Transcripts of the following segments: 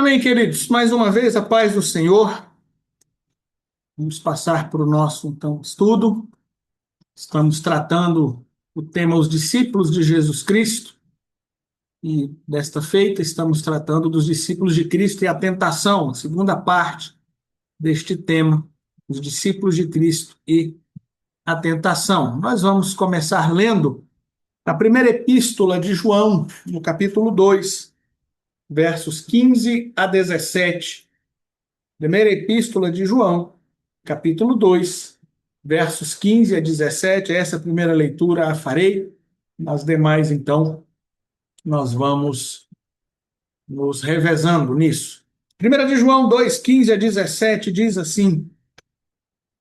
Amém, queridos. Mais uma vez, a paz do Senhor. Vamos passar para o nosso, então, estudo. Estamos tratando o tema Os Discípulos de Jesus Cristo. E, desta feita, estamos tratando dos discípulos de Cristo e a tentação, a segunda parte deste tema, os discípulos de Cristo e a tentação. Nós vamos começar lendo a primeira epístola de João, no capítulo 2, versos 15 a 17. Primeira epístola de João, capítulo 2, versos 15 a 17. Essa primeira leitura a farei. Nas demais, então, nós vamos nos revezando nisso. Primeira de João 2, 15 a 17 diz assim: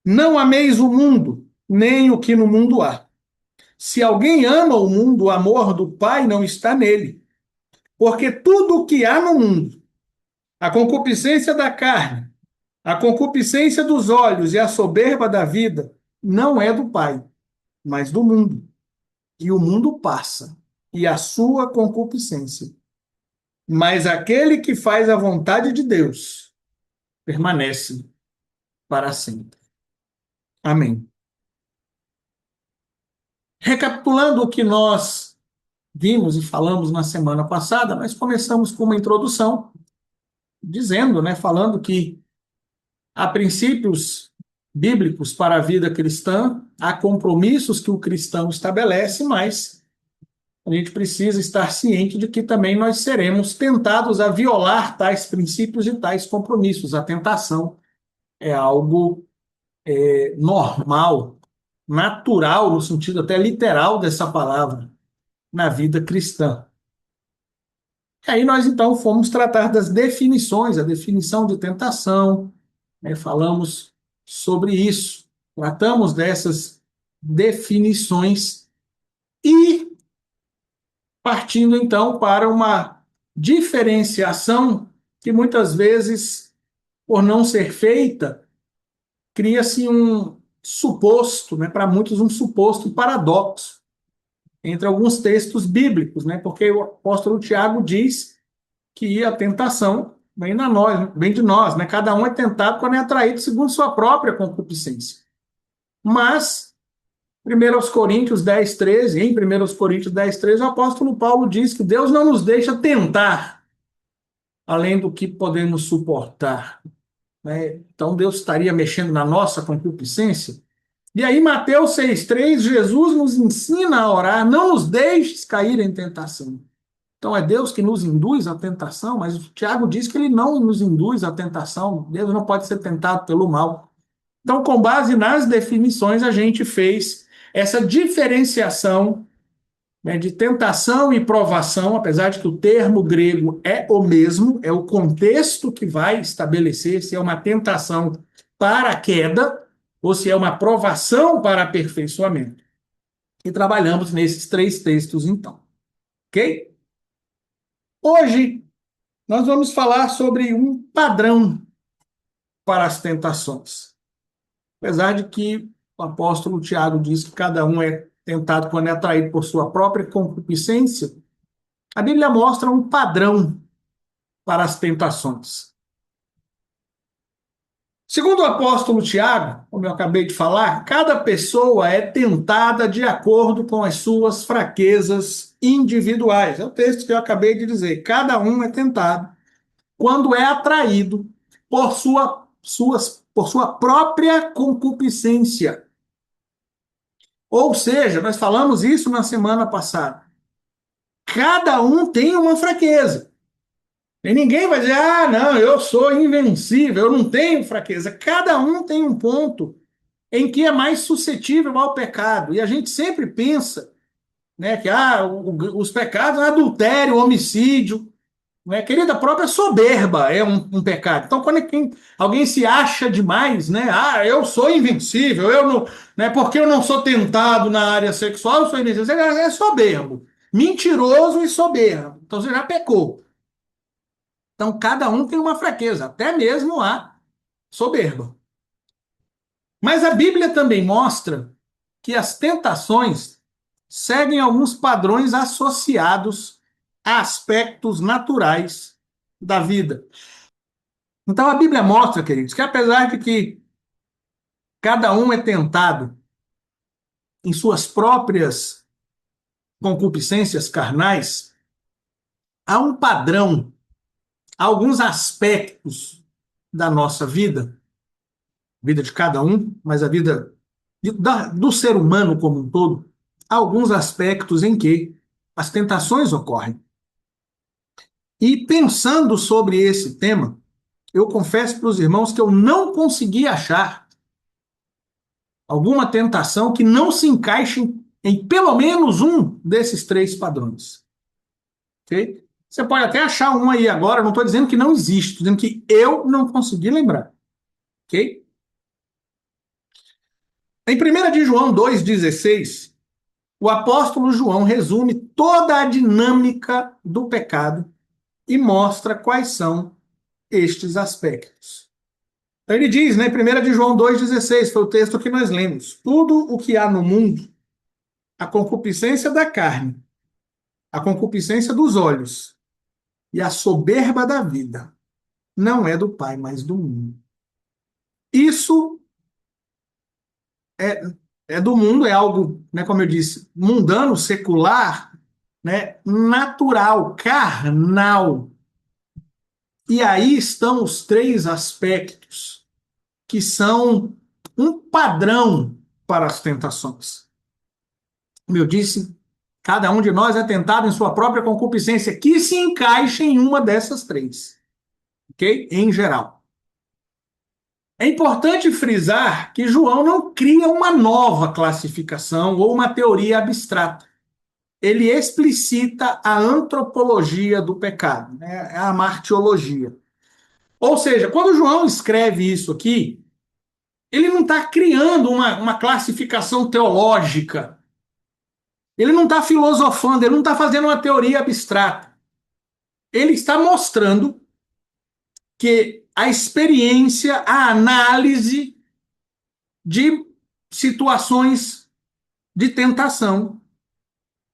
Não ameis o mundo, nem o que no mundo há. Se alguém ama o mundo, o amor do Pai não está nele. Porque tudo o que há no mundo, a concupiscência da carne, a concupiscência dos olhos e a soberba da vida não é do Pai, mas do mundo. E o mundo passa, e a sua concupiscência. Mas aquele que faz a vontade de Deus permanece para sempre. Amém. Recapitulando o que nós vimos e falamos na semana passada, nós começamos com uma introdução, dizendo, falando que há princípios bíblicos para a vida cristã, há compromissos que o cristão estabelece, mas a gente precisa estar ciente de que também nós seremos tentados a violar tais princípios e tais compromissos. A tentação é algo normal, natural, no sentido até literal dessa palavra, na vida cristã. E aí nós, então, fomos tratar das definições, a definição de tentação, falamos sobre isso, tratamos dessas definições e partindo, então, para uma diferenciação que muitas vezes, por não ser feita, cria-se um suposto, para muitos um suposto paradoxo entre alguns textos bíblicos, porque o apóstolo Tiago diz que a tentação vem de nós, cada um é tentado quando é atraído segundo sua própria concupiscência. Mas, em 1 Coríntios 10, 13, o apóstolo Paulo diz que Deus não nos deixa tentar além do que podemos suportar. Então, Deus estaria mexendo na nossa concupiscência. E aí, Mateus 6,3, Jesus nos ensina a orar: não nos deixes cair em tentação. Então, é Deus que nos induz à tentação, mas o Tiago diz que ele não nos induz à tentação. Deus não pode ser tentado pelo mal. Então, com base nas definições, a gente fez essa diferenciação de tentação e provação, apesar de que o termo grego é o mesmo, é o contexto que vai estabelecer se é uma tentação para a queda ou se é uma provação para aperfeiçoamento. E trabalhamos nesses três textos, então. Ok? Hoje, nós vamos falar sobre um padrão para as tentações. Apesar de que o apóstolo Tiago diz que cada um é tentado quando é atraído por sua própria concupiscência, a Bíblia mostra um padrão para as tentações. Segundo o apóstolo Tiago, como eu acabei de falar, cada pessoa é tentada de acordo com as suas fraquezas individuais. É o texto que eu acabei de dizer. Cada um é tentado quando é atraído por sua própria concupiscência. Ou seja, nós falamos isso na semana passada. Cada um tem uma fraqueza. E ninguém vai dizer, não, eu sou invencível, eu não tenho fraqueza. Cada um tem um ponto em que é mais suscetível ao pecado. E a gente sempre pensa que os pecados, adultério, homicídio, querida, a própria soberba é um pecado. Então, quando alguém se acha demais, eu sou invencível, eu não, porque eu não sou tentado na área sexual, eu sou invencível. Você é soberbo, mentiroso e soberbo. Então, você já pecou. Então, cada um tem uma fraqueza, até mesmo a soberba. Mas a Bíblia também mostra que as tentações seguem alguns padrões associados a aspectos naturais da vida. Então a Bíblia mostra, queridos, que apesar de que cada um é tentado em suas próprias concupiscências carnais, há um padrão, há alguns aspectos da nossa vida de cada um, mas a vida do ser humano como um todo, há alguns aspectos em que as tentações ocorrem. E pensando sobre esse tema, eu confesso para os irmãos que eu não consegui achar alguma tentação que não se encaixe em pelo menos um desses três padrões. Ok? Você pode até achar um aí agora, não estou dizendo que não existe, estou dizendo que eu não consegui lembrar. Ok? Em 1 de João 2,16, o apóstolo João resume toda a dinâmica do pecado e mostra quais são estes aspectos. Então ele diz, né, 1 de João 2,16, foi o texto que nós lemos: tudo o que há no mundo, a concupiscência da carne, a concupiscência dos olhos e a soberba da vida, não é do Pai, mas do mundo. Isso é, é do mundo, é algo, né, como eu disse, mundano, secular, né, natural, carnal. E aí estão os três aspectos que são um padrão para as tentações. Como eu disse, cada um de nós é tentado em sua própria concupiscência, que se encaixa em uma dessas três, ok? Em geral. É importante frisar que João não cria uma nova classificação ou uma teoria abstrata. Ele explicita a antropologia do pecado, né? A martiologia. Ou seja, quando João escreve isso aqui, ele não está criando uma classificação teológica, ele não está filosofando, ele não está fazendo uma teoria abstrata. Ele está mostrando que a experiência, a análise de situações de tentação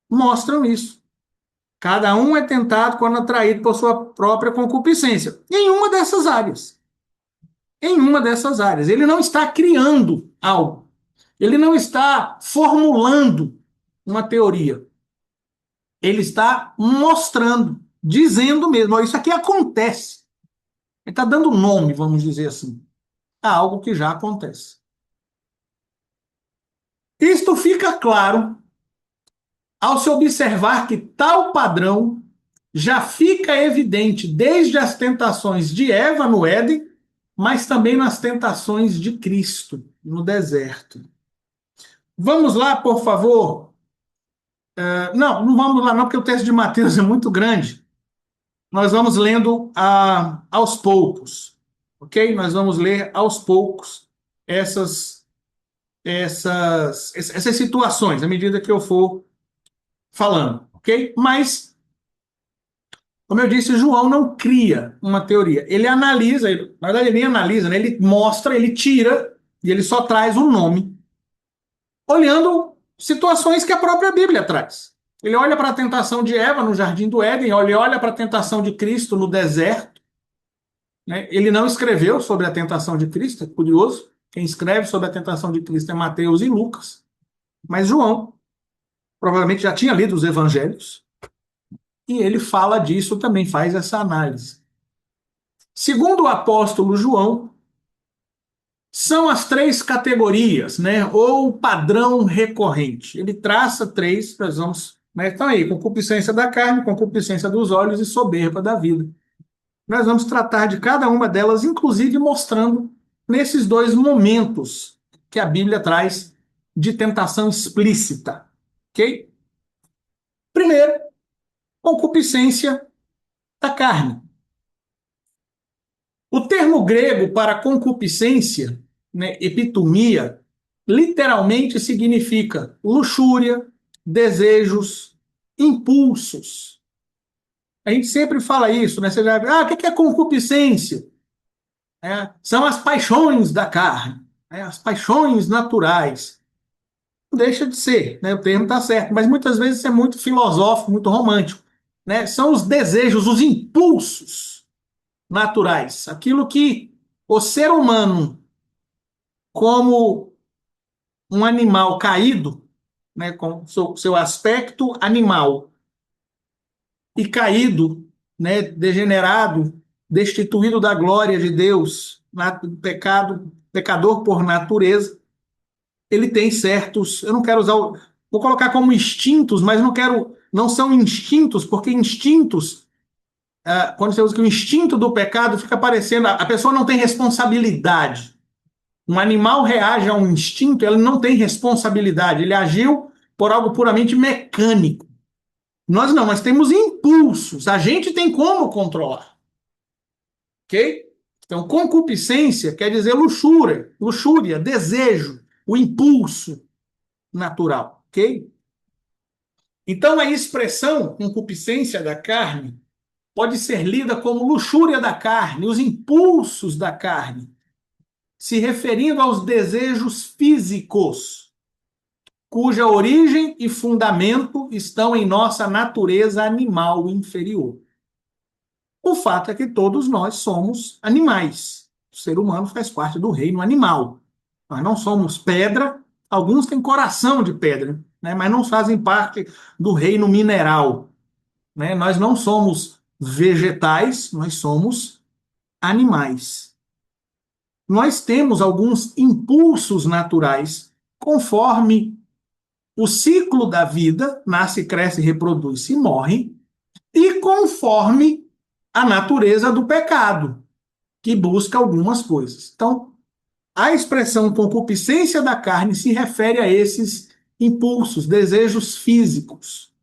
mostram isso. Cada um é tentado quando atraído por sua própria concupiscência. Em uma dessas áreas. Em uma dessas áreas. Ele não está criando algo. Ele não está formulando uma teoria. Ele está mostrando, dizendo mesmo, isso aqui acontece. Ele está dando nome, vamos dizer assim, a algo que já acontece. Isto fica claro ao se observar que tal padrão já fica evidente desde as tentações de Eva no Éden, mas também nas tentações de Cristo no deserto. Vamos lá, por favor. Não vamos lá não, porque o texto de Mateus é muito grande. Nós vamos lendo aos poucos, ok? Nós vamos ler aos poucos essas situações, à medida que eu for falando, ok? Mas, como eu disse, João não cria uma teoria. Ele analisa, na verdade ele nem analisa, né? Ele mostra, ele tira e ele só traz um nome, olhando situações que a própria Bíblia traz. Ele olha para a tentação de Eva no Jardim do Éden, ele olha para a tentação de Cristo no deserto, né? Ele não escreveu sobre a tentação de Cristo, é curioso. Quem escreve sobre a tentação de Cristo é Mateus e Lucas, mas João provavelmente já tinha lido os evangelhos, e ele fala disso também, faz essa análise. Segundo o apóstolo João, são as três categorias, né, ou padrão recorrente. Ele traça três, nós vamos, né, então aí, concupiscência da carne, concupiscência dos olhos e soberba da vida. Nós vamos tratar de cada uma delas, inclusive mostrando nesses dois momentos que a Bíblia traz de tentação explícita, ok? Primeiro, concupiscência da carne. O termo grego para concupiscência, né, epitomia, literalmente significa luxúria, desejos, impulsos. A gente sempre fala isso, né? Você já, o que é concupiscência? São as paixões da carne, né? As paixões naturais. Não deixa de ser, né? O termo está certo, mas muitas vezes é muito filosófico, muito romântico, né? São os desejos, os impulsos, naturais, aquilo que o ser humano, como um animal caído, né, com seu aspecto animal e caído, né, degenerado, destituído da glória de Deus, pecador por natureza, ele tem certos, eu não quero usar, vou colocar como instintos, mas não quero, não são instintos, porque instintos, quando você usa que o instinto do pecado fica parecendo, a pessoa não tem responsabilidade. Um animal reage a um instinto, ele não tem responsabilidade, ele agiu por algo puramente mecânico. Nós não, nós temos impulsos, a gente tem como controlar, ok? Então, concupiscência quer dizer luxúria, luxúria, desejo, o impulso natural, ok? Então, a expressão concupiscência da carne pode ser lida como luxúria da carne, os impulsos da carne, se referindo aos desejos físicos, cuja origem e fundamento estão em nossa natureza animal inferior. O fato é que todos nós somos animais. O ser humano faz parte do reino animal. Nós não somos pedra, alguns têm coração de pedra, né, mas não fazem parte do reino mineral. Né? Nós não somos vegetais, nós somos animais. Nós temos alguns impulsos naturais, conforme o ciclo da vida, nasce, cresce, reproduz-se e morre, e conforme a natureza do pecado, que busca algumas coisas. Então, a expressão concupiscência da carne se refere a esses impulsos, desejos físicos,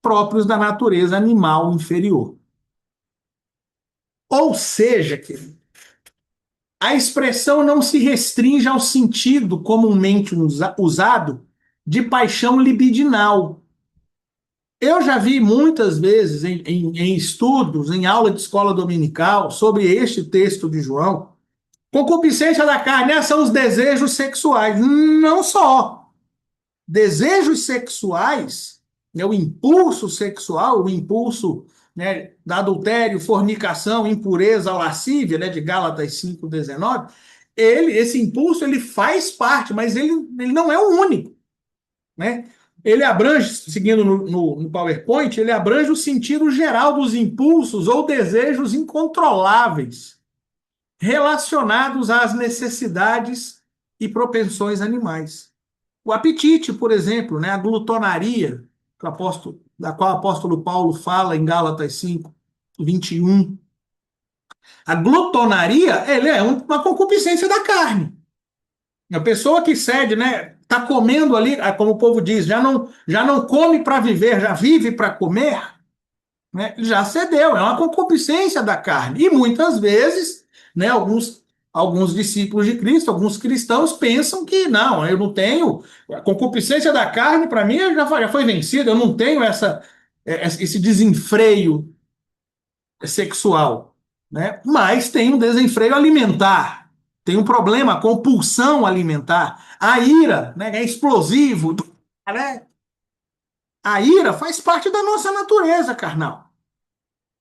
próprios da natureza animal inferior. Ou seja, querido, a expressão não se restringe ao sentido comumente usado de paixão libidinal. Eu já vi muitas vezes em estudos, em aula de escola dominical, sobre este texto de João, concupiscência da carne, são os desejos sexuais. Não só. Desejos sexuais, né, o impulso sexual, o impulso, né, da adultério, fornicação, impureza, lascívia, né, de Gálatas 5:19, esse impulso ele faz parte, mas ele não é o único. Né? Ele abrange, seguindo no PowerPoint, ele abrange o sentido geral dos impulsos ou desejos incontroláveis relacionados às necessidades e propensões animais. O apetite, por exemplo, né, a glutonaria, da qual o apóstolo Paulo fala em Gálatas 5:21. A glutonaria, ele é uma concupiscência da carne. A pessoa que cede, né, tá comendo ali, como o povo diz, já não come para viver, já vive para comer, né, já cedeu, é uma concupiscência da carne. E muitas vezes, né, alguns discípulos de Cristo, alguns cristãos pensam que não, eu não tenho, a concupiscência da carne para mim já foi vencida, eu não tenho esse desenfreio sexual, né? Mas tem um desenfreio alimentar, tem um problema, compulsão alimentar, a ira, né, é explosivo, né? A ira faz parte da nossa natureza carnal,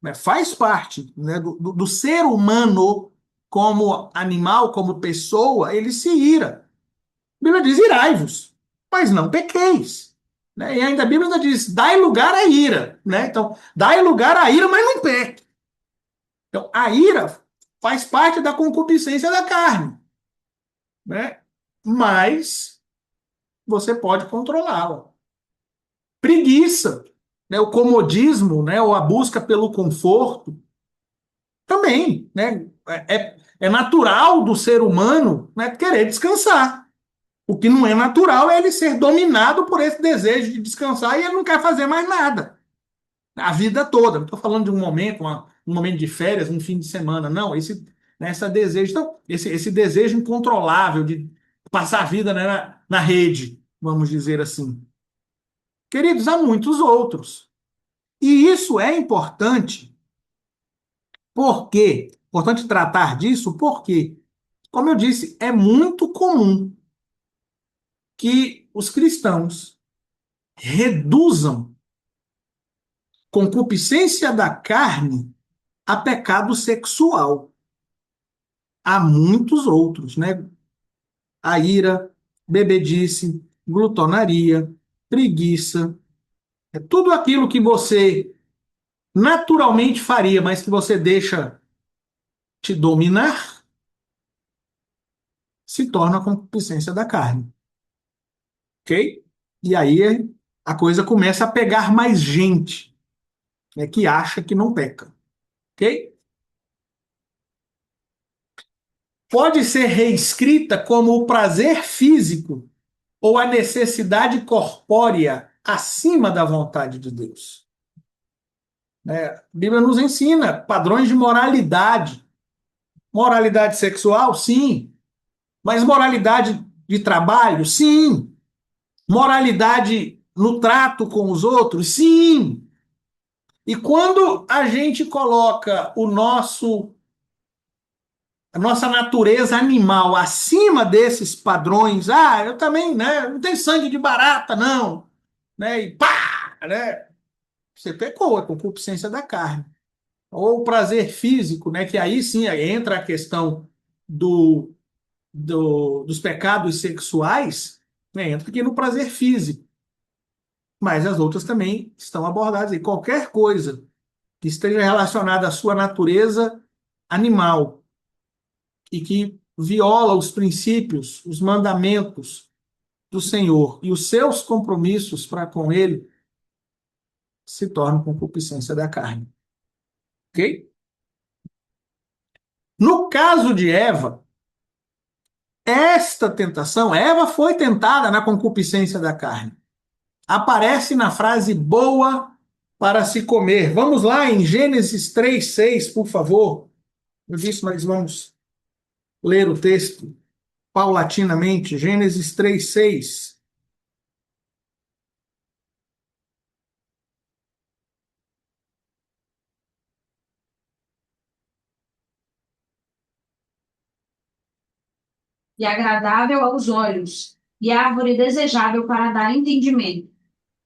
né? Faz parte, né, do ser humano como animal, como pessoa, ele se ira. A Bíblia diz irai-vos, mas não pequeis. Né? E ainda a Bíblia ainda diz, dai lugar à ira. Né? Então, dai lugar à ira, mas não peque. Então, a ira faz parte da concupiscência da carne, né? Mas você pode controlá-la. Preguiça, né? O comodismo, né? Ou a busca pelo conforto, também, né? É natural do ser humano, né, querer descansar. O que não é natural é ele ser dominado por esse desejo de descansar e ele não quer fazer mais nada. A vida toda. Não estou falando de um momento, um momento de férias, um fim de semana. Não, esse desejo. Então, esse desejo incontrolável de passar a vida, né, na rede, vamos dizer assim. Queridos, há muitos outros. E isso é importante. Por quê? Importante tratar disso, porque, como eu disse, é muito comum que os cristãos reduzam concupiscência da carne a pecado sexual. Há muitos outros, né? A ira, bebedice, glutonaria, preguiça, é tudo aquilo que você naturalmente faria, mas que você deixa te dominar, se torna a concupiscência da carne, ok? E aí a coisa começa a pegar mais gente, né, que acha que não peca, ok? Pode ser reescrita como o prazer físico ou a necessidade corpórea acima da vontade de Deus. Né? A Bíblia nos ensina padrões de moralidade. Moralidade sexual, sim. Mas moralidade de trabalho, sim. Moralidade no trato com os outros, sim. E quando a gente coloca a nossa natureza animal acima desses padrões, eu também, né, não tenho sangue de barata, não, né, e pá, né, você pecou, é concupiscência da carne. Ou o prazer físico, né, que aí sim entra a questão dos pecados sexuais, né, entra aqui no prazer físico, mas as outras também estão abordadas aí. Qualquer coisa que esteja relacionada à sua natureza animal e que viola os princípios, os mandamentos do Senhor e os seus compromissos para com Ele, se torna concupiscência da carne. Ok? No caso de Eva, esta tentação, Eva foi tentada na concupiscência da carne. Aparece na frase boa para se comer. Vamos lá em Gênesis 3:6, por favor. Eu disse, nós vamos ler o texto paulatinamente. Gênesis 3:6. E agradável aos olhos, e árvore desejável para dar entendimento.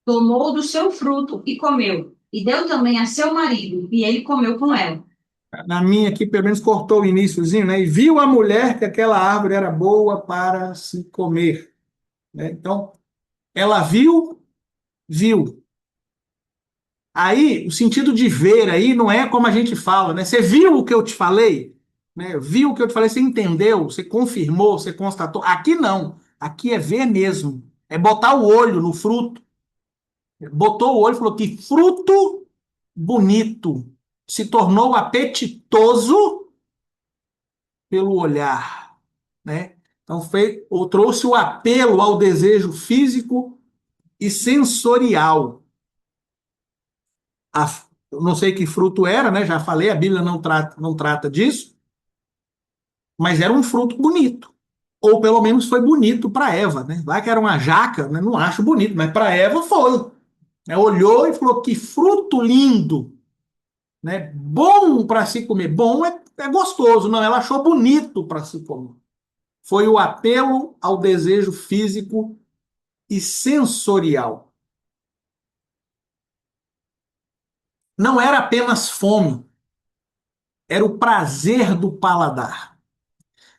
Tomou do seu fruto e comeu, e deu também a seu marido, e ele comeu com ela. Na minha aqui, pelo menos cortou o iníciozinho, né? E viu a mulher que aquela árvore era boa para se comer. Né? Então, ela viu, viu. Aí, o sentido de ver aí não é como a gente fala, né? Você viu o que eu te falei? Né? Viu o que eu te falei, você entendeu, você confirmou, você constatou. Aqui não. Aqui é ver mesmo. É botar o olho no fruto. Botou o olho e falou que fruto bonito se tornou apetitoso pelo olhar, né? Então trouxe o apelo ao desejo físico e sensorial. A, eu não sei que fruto era, né? Já falei, a Bíblia não trata disso, mas era um fruto bonito. Ou pelo menos foi bonito para Eva, né? Vai que era uma jaca, né? Não acho bonito, mas para Eva foi. Né? Olhou e falou que fruto lindo, né? Bom para se comer. Bom é gostoso, não? Ela achou bonito para se comer. Foi o apelo ao desejo físico e sensorial. Não era apenas fome, era o prazer do paladar.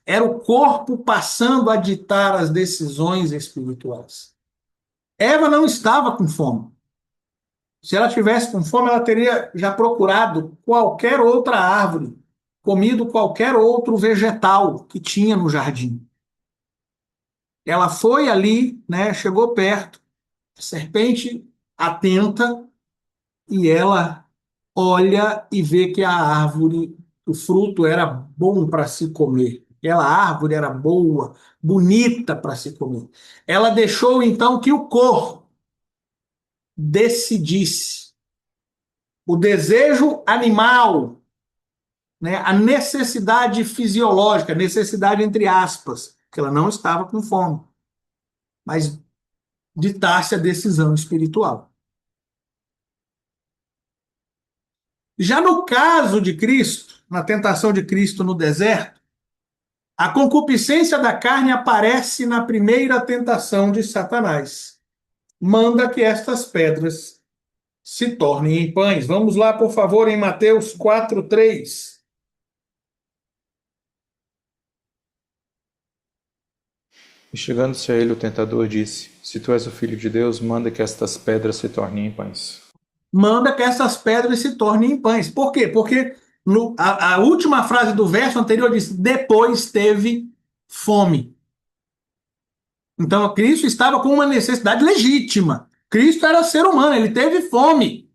Era o corpo passando a ditar as decisões espirituais. Eva não estava com fome. Se ela tivesse com fome, ela teria já procurado qualquer outra árvore, comido qualquer outro vegetal que tinha no jardim. Ela foi ali, né, chegou perto, serpente atenta, e ela olha e vê que a árvore, o fruto era bom para se comer. Aquela árvore era boa, bonita para se comer. Ela deixou então que o corpo decidisse. O desejo animal, né, a necessidade fisiológica, necessidade entre aspas, que ela não estava com fome, mas ditasse a decisão espiritual. Já no caso de Cristo, na tentação de Cristo no deserto, a concupiscência da carne aparece na primeira tentação de Satanás. Manda que estas pedras se tornem em pães. Vamos lá, por favor, em Mateus 4:3. E chegando-se a ele, o tentador disse: Se tu és o filho de Deus, manda que estas pedras se tornem em pães. Manda que essas pedras se tornem em pães. Por quê? Porque a última frase do verso anterior diz: depois teve fome. Então, Cristo estava com uma necessidade legítima. Cristo era ser humano, ele teve fome.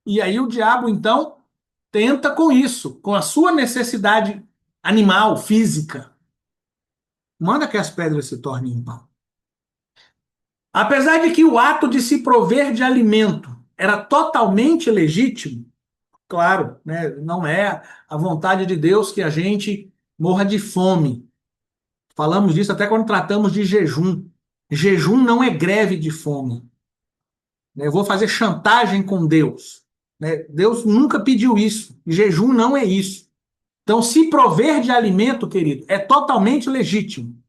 E aí o diabo, então, tenta com isso, com a sua necessidade animal, física. Manda que as pedras se tornem em pão. Apesar de que o ato de se prover de alimento era totalmente legítimo, claro, né, não é a vontade de Deus que a gente morra de fome. Falamos disso até quando tratamos de jejum. Jejum não é greve de fome. Eu vou fazer chantagem com Deus. Deus nunca pediu isso. Jejum não é isso. Então, se prover de alimento, querido, é totalmente legítimo.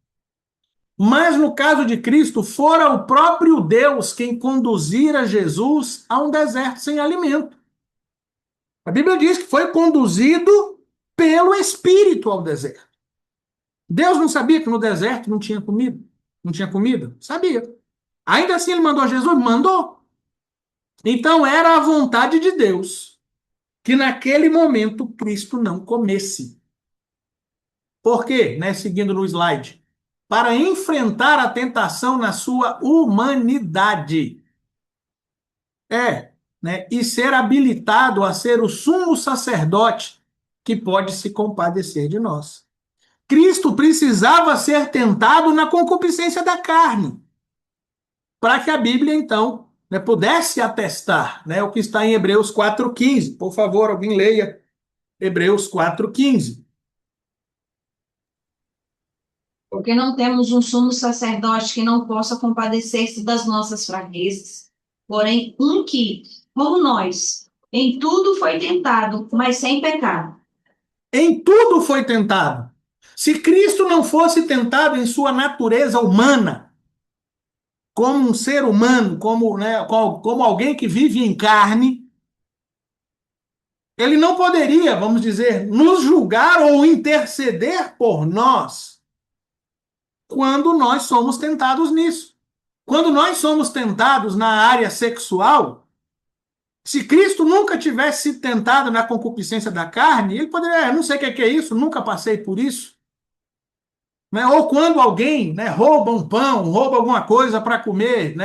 Mas no caso de Cristo, fora o próprio Deus quem conduzira Jesus a um deserto sem alimento. A Bíblia diz que foi conduzido pelo Espírito ao deserto. Deus não sabia que no deserto não tinha comida? Não tinha comida? Sabia. Ainda assim ele mandou Jesus? Mandou. Então era a vontade de Deus que naquele momento Cristo não comesse. Por quê? Seguindo no slide. Para enfrentar a tentação na sua humanidade. E ser habilitado a ser o sumo sacerdote que pode se compadecer de nós. Cristo precisava ser tentado na concupiscência da carne, para que a Bíblia, então, pudesse atestar o que está em Hebreus 4:15. Por favor, alguém leia Hebreus 4:15. Porque não temos um sumo sacerdote que não possa compadecer-se das nossas fraquezas, porém um que, como nós, em tudo foi tentado, mas sem pecado. Em tudo foi tentado. Se Cristo não fosse tentado em sua natureza humana, como um ser humano, como alguém que vive em carne, ele não poderia, vamos dizer, nos julgar ou interceder por nós quando nós somos tentados nisso. Quando nós somos tentados na área sexual, se Cristo nunca tivesse sido tentado na concupiscência da carne, ele poderia, não sei o que é isso, nunca passei por isso. Ou quando alguém rouba um pão, rouba alguma coisa para comer,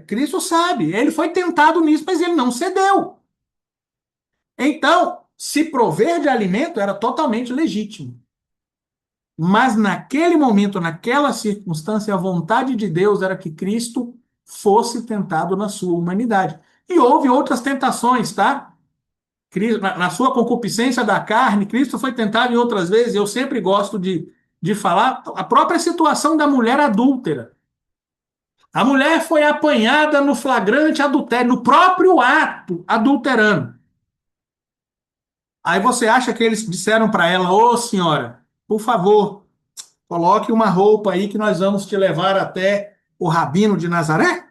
Cristo sabe, ele foi tentado nisso, mas ele não cedeu. Então, se prover de alimento era totalmente legítimo. Mas naquele momento, naquela circunstância, a vontade de Deus era que Cristo fosse tentado na sua humanidade. E houve outras tentações, tá? Na sua concupiscência da carne, Cristo foi tentado em outras vezes. Eu sempre gosto de falar a própria situação da mulher adúltera. A mulher foi apanhada no flagrante adultério, no próprio ato adulterando. Aí você acha que eles disseram para ela: ô senhora, por favor, coloque uma roupa aí que nós vamos te levar até o Rabino de Nazaré?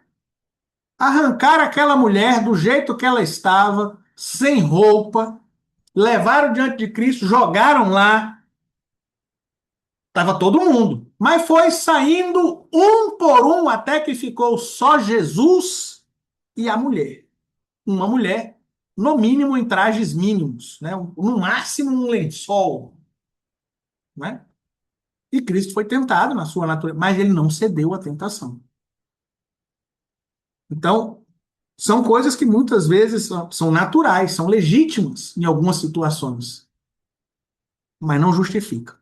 Arrancaram aquela mulher do jeito que ela estava, sem roupa, levaram diante de Cristo, jogaram lá. Estava todo mundo. Mas foi saindo um por um até que ficou só Jesus e a mulher. Uma mulher, no mínimo em trajes mínimos, no máximo um lençol. E Cristo foi tentado na sua natureza, mas ele não cedeu à tentação. Então, são coisas que muitas vezes são naturais, são legítimas em algumas situações, mas não justificam.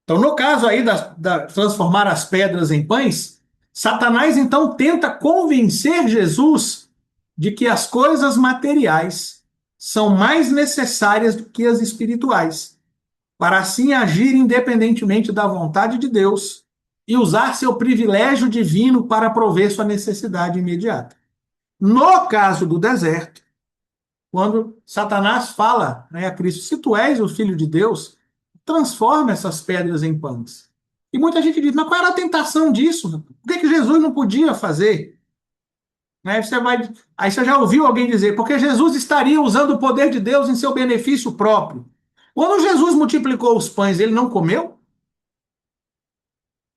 Então, no caso aí da transformar as pedras em pães, Satanás então tenta convencer Jesus de que as coisas materiais são mais necessárias do que as espirituais, para assim agir independentemente da vontade de Deus e usar seu privilégio divino para prover sua necessidade imediata. No caso do deserto, quando Satanás fala a Cristo: se tu és o Filho de Deus, transforma essas pedras em pães. E muita gente diz: mas qual era a tentação disso? Por que Jesus não podia fazer? Né? Aí você já ouviu alguém dizer, porque Jesus estaria usando o poder de Deus em seu benefício próprio. Quando Jesus multiplicou os pães, ele não comeu?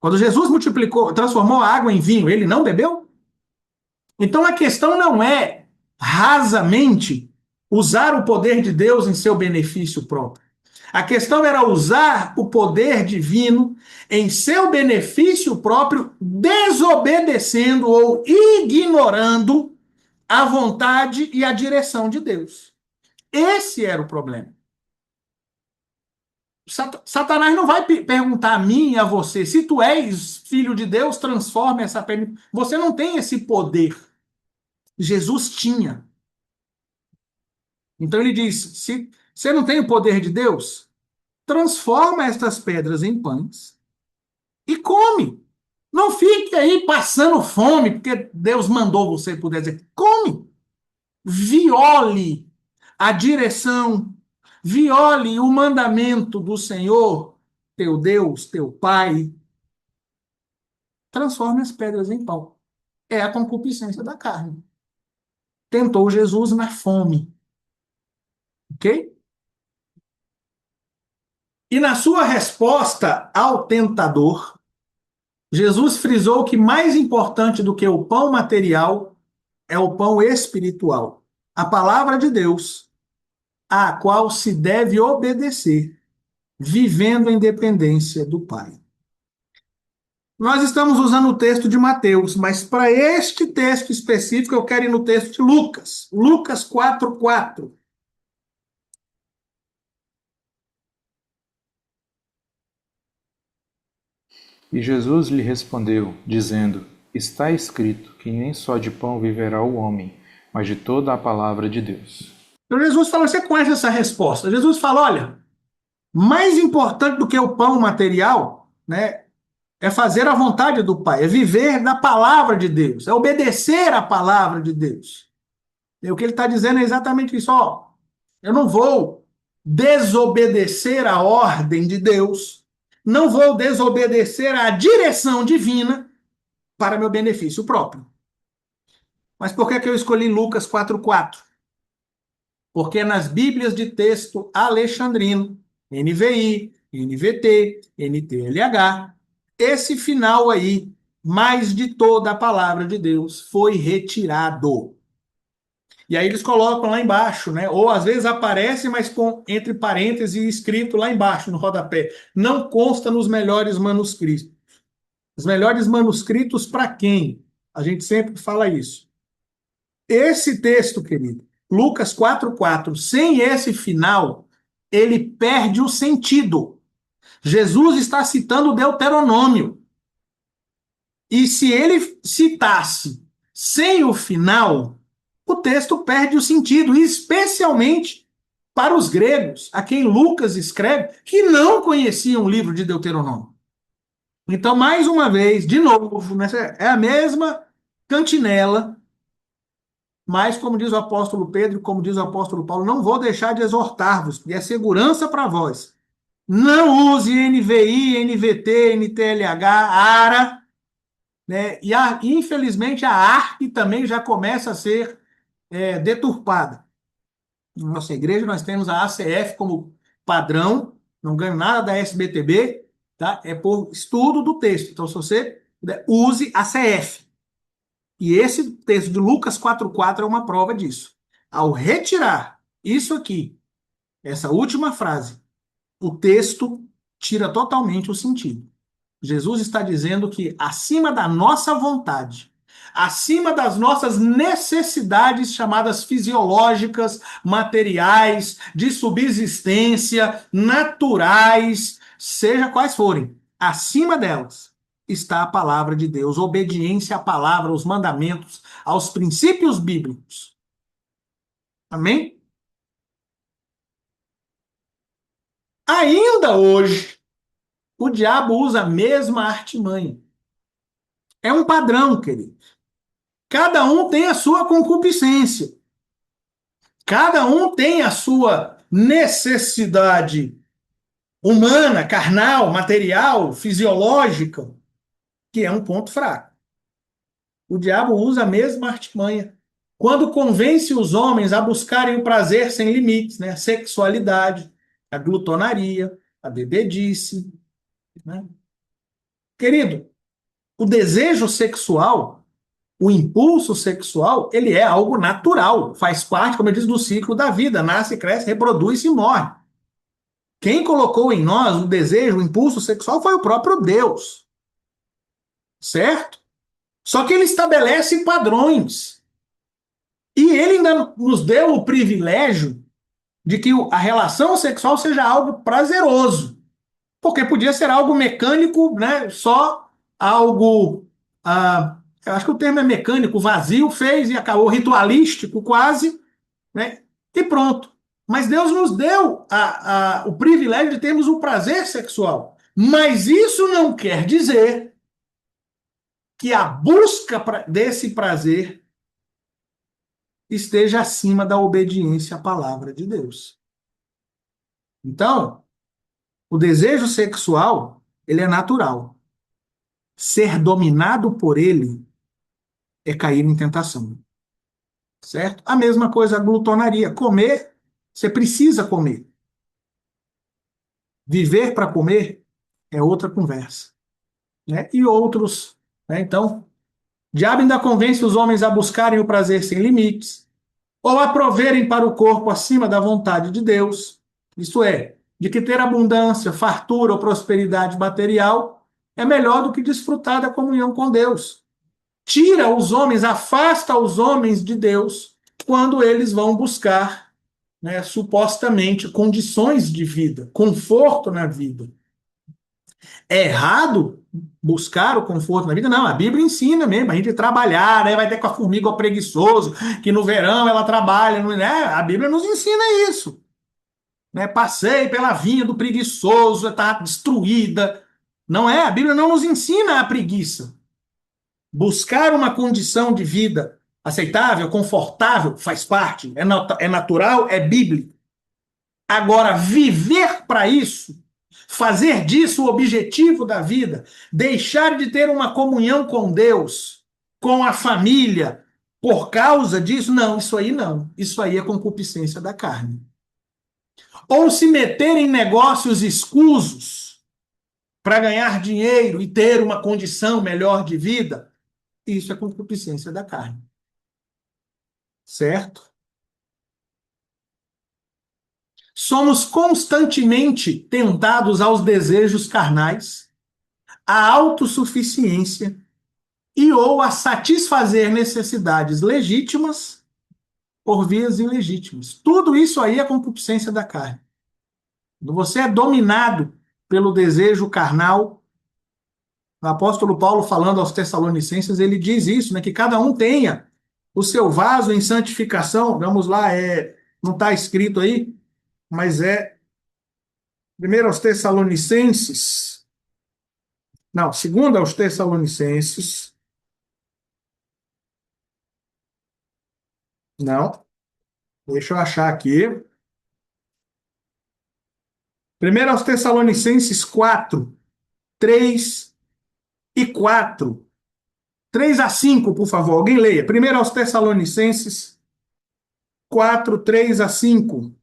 Quando Jesus multiplicou, transformou a água em vinho, ele não bebeu? Então a questão não é rasamente usar o poder de Deus em seu benefício próprio. A questão era usar o poder divino em seu benefício próprio, desobedecendo ou ignorando a vontade e a direção de Deus. Esse era o problema. Satanás não vai perguntar a mim e a você, se tu és filho de Deus, transforma essa permissão. Você não tem esse poder. Jesus tinha. Então ele diz: se você não tem o poder de Deus, transforma estas pedras em pães e come. Não fique aí passando fome, porque Deus mandou você puder dizer. Come. Viole a direção, viole o mandamento do Senhor, teu Deus, teu Pai. Transforme as pedras em pão. É a concupiscência da carne. Tentou Jesus na fome. Ok? E na sua resposta ao tentador, Jesus frisou que mais importante do que o pão material é o pão espiritual, a palavra de Deus, à qual se deve obedecer, vivendo em dependência do Pai. Nós estamos usando o texto de Mateus, mas para este texto específico eu quero ir no texto de Lucas. Lucas 4:4. E Jesus lhe respondeu, dizendo: Está escrito que nem só de pão viverá o homem, mas de toda a palavra de Deus. Então Jesus falou, você conhece essa resposta? Jesus fala, olha, mais importante do que o pão material, né, é fazer a vontade do Pai, é viver da palavra de Deus, é obedecer a palavra de Deus. E o que ele está dizendo é exatamente isso, ó, eu não vou desobedecer a ordem de Deus, não vou desobedecer a direção divina para meu benefício próprio. Mas por que eu escolhi Lucas 4:4? Porque nas Bíblias de texto alexandrino, NVI, NVT, NTLH, esse final aí, mais de toda a palavra de Deus, foi retirado. E aí eles colocam lá embaixo, né? Ou às vezes aparece, mas com entre parênteses escrito lá embaixo, no rodapé. Não consta nos melhores manuscritos. Os melhores manuscritos para quem? A gente sempre fala isso. Esse texto, querido, Lucas 4:4, sem esse final, ele perde o sentido. Jesus está citando Deuteronômio. E se ele citasse sem o final, o texto perde o sentido, especialmente para os gregos, a quem Lucas escreve, que não conheciam o livro de Deuteronômio. Então, mais uma vez, de novo, é a mesma cantinela, mas, como diz o apóstolo Pedro, como diz o apóstolo Paulo, não vou deixar de exortar-vos, e é segurança para vós. Não use NVI, NVT, NTLH, ARA, né? E infelizmente a ARC também já começa a ser deturpada. Na nossa igreja nós temos a ACF como padrão, não ganho nada da SBTB, tá? É por estudo do texto. Então, se você use a CF. E esse texto de Lucas 4:4 é uma prova disso. Ao retirar isso aqui, essa última frase, o texto tira totalmente o sentido. Jesus está dizendo que acima da nossa vontade, acima das nossas necessidades chamadas fisiológicas, materiais, de subsistência, naturais, seja quais forem, acima delas está a palavra de Deus, obediência à palavra, aos mandamentos, aos princípios bíblicos. Amém? Ainda hoje, o diabo usa a mesma artimanha. É um padrão, querido. Cada um tem a sua concupiscência. Cada um tem a sua necessidade humana, carnal, material, fisiológica, que é um ponto fraco. O diabo usa a mesma artimanha. Quando convence os homens a buscarem o prazer sem limites, né? A sexualidade, a glutonaria, a bebedice, né? Querido, o desejo sexual, o impulso sexual, ele é algo natural, faz parte, como eu disse, do ciclo da vida, nasce, cresce, reproduz e morre. Quem colocou em nós o desejo, o impulso sexual foi o próprio Deus, certo? Só que ele estabelece padrões. E ele ainda nos deu o privilégio de que a relação sexual seja algo prazeroso. Porque podia ser algo mecânico, né? Só algo. Eu acho que o termo é mecânico, vazio, fez e acabou, ritualístico quase, né? E pronto. Mas Deus nos deu o privilégio de termos o prazer sexual. Mas isso não quer dizer que a busca desse prazer esteja acima da obediência à palavra de Deus. Então, o desejo sexual, ele é natural. Ser dominado por ele é cair em tentação. Certo? A mesma coisa a glutonaria. Comer, você precisa comer. Viver para comer é outra conversa. Né? E outros. Né? Então, o diabo ainda convence os homens a buscarem o prazer sem limites, ou a proverem para o corpo acima da vontade de Deus. Isto é, de que ter abundância, fartura ou prosperidade material é melhor do que desfrutar da comunhão com Deus. Tira os homens, afasta os homens de Deus quando eles vão buscar, né, supostamente, condições de vida, conforto na vida. É errado buscar o conforto na vida? Não, a Bíblia ensina mesmo, a gente trabalhar, né, vai ter com a formiga o preguiçoso, que no verão ela trabalha, né? A Bíblia nos ensina isso. Né? Passei pela vinha do preguiçoso, está destruída. Não é, a Bíblia não nos ensina a preguiça. Buscar uma condição de vida aceitável, confortável, faz parte, é natural, é bíblico. Agora, viver para isso, fazer disso o objetivo da vida, deixar de ter uma comunhão com Deus, com a família, por causa disso, não, isso aí não. Isso aí é concupiscência da carne. Ou se meter em negócios escusos para ganhar dinheiro e ter uma condição melhor de vida, isso é concupiscência da carne. Certo? Somos constantemente tentados aos desejos carnais, à autossuficiência e ou a satisfazer necessidades legítimas por vias ilegítimas. Tudo isso aí é concupiscência da carne. Quando você é dominado pelo desejo carnal, o apóstolo Paulo, falando aos Tessalonicenses, ele diz isso, né, que cada um tenha o seu vaso em santificação. Vamos lá, não está escrito aí, mas primeiro aos Tessalonicenses, não, segundo aos Tessalonicenses, não, deixa eu achar aqui. Primeiro aos Tessalonicenses 4, 3 e 4. 3 a 5, por favor, alguém leia. Primeiro aos Tessalonicenses 4, 3 a 5.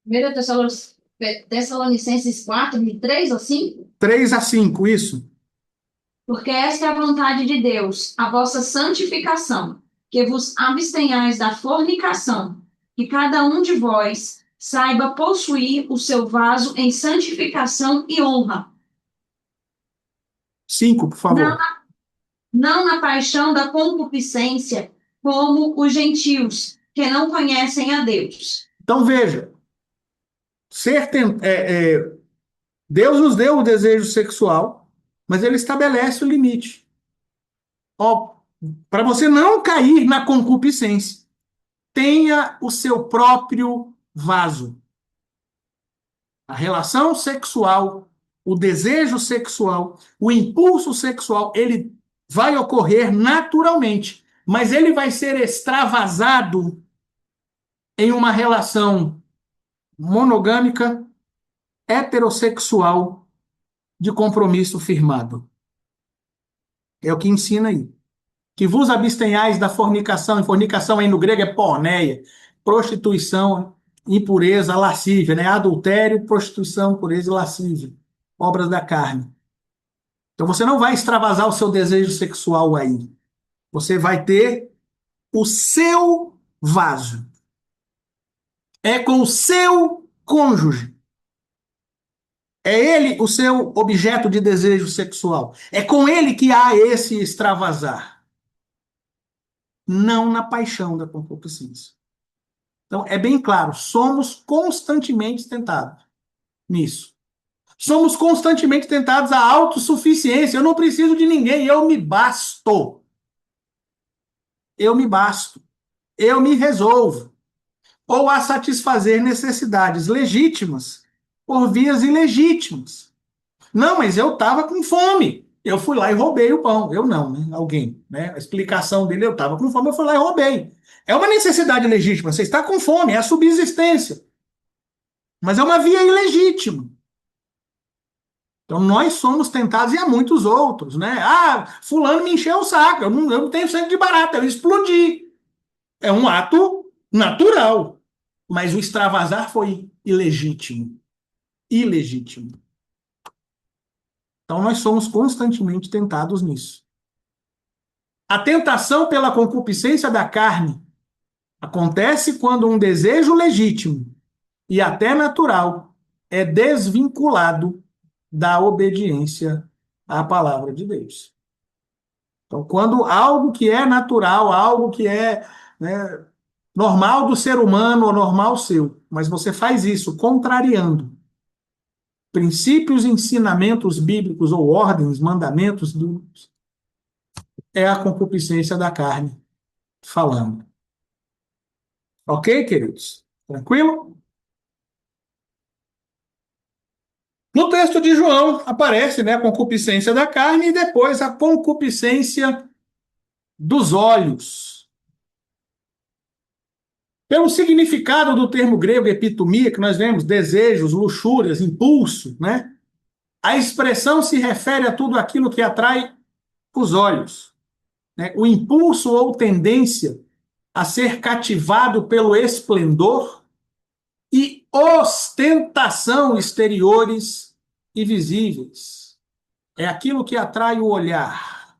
Primeiro Tessalonicenses 4, de 3 a 5. 3 a 5, isso. Porque esta é a vontade de Deus, a vossa santificação, que vos abstenhais da fornicação, que cada um de vós saiba possuir o seu vaso em santificação e honra. 5, por favor. Não na paixão da concupiscência, como os gentios, que não conhecem a Deus. Então veja, Deus nos deu o desejo sexual, mas ele estabelece o limite. Para você não cair na concupiscência, tenha o seu próprio vaso. A relação sexual, o desejo sexual, o impulso sexual, ele vai ocorrer naturalmente, mas ele vai ser extravasado em uma relação monogâmica heterossexual de compromisso firmado. É o que ensina aí. Que vos abstenhais da fornicação, e fornicação aí no grego é porneia, prostituição, impureza, lascívia, né? Adultério, prostituição, impureza e lascívia, obras da carne. Então você não vai extravasar o seu desejo sexual aí. Você vai ter o seu vaso. É com o seu cônjuge. É ele o seu objeto de desejo sexual. É com ele que há esse extravasar. Não na paixão da concupiscência. Então, é bem claro, somos constantemente tentados nisso. Somos constantemente tentados à autossuficiência. Eu não preciso de ninguém, eu me basto. Eu me basto. Eu me resolvo. Ou a satisfazer necessidades legítimas por vias ilegítimas. Não, mas eu estava com fome. Eu fui lá e roubei o pão. Eu não, né? Alguém, né? A explicação dele, eu estava com fome, eu fui lá e roubei. É uma necessidade legítima. Você está com fome, é a subsistência. Mas é uma via ilegítima. Então nós somos tentados e há muitos outros, né? Ah, fulano me encheu o saco, eu não tenho sangue de barata, eu explodi. É um ato natural. Mas o extravasar foi ilegítimo. Ilegítimo. Então nós somos constantemente tentados nisso. A tentação pela concupiscência da carne acontece quando um desejo legítimo e até natural é desvinculado da obediência à palavra de Deus. Então, quando algo que é natural, algo que é, né, normal do ser humano ou normal seu, mas você faz isso contrariando princípios, ensinamentos bíblicos ou ordens, mandamentos, é a concupiscência da carne falando. Ok, queridos? Tranquilo? No texto de João aparece, né, a concupiscência da carne e depois a concupiscência dos olhos. Pelo significado do termo grego epitomia, que nós vemos desejos, luxúrias, impulso, né? A expressão se refere a tudo aquilo que atrai os olhos, né? O impulso ou tendência a ser cativado pelo esplendor e ostentação exteriores e visíveis. É aquilo que atrai o olhar.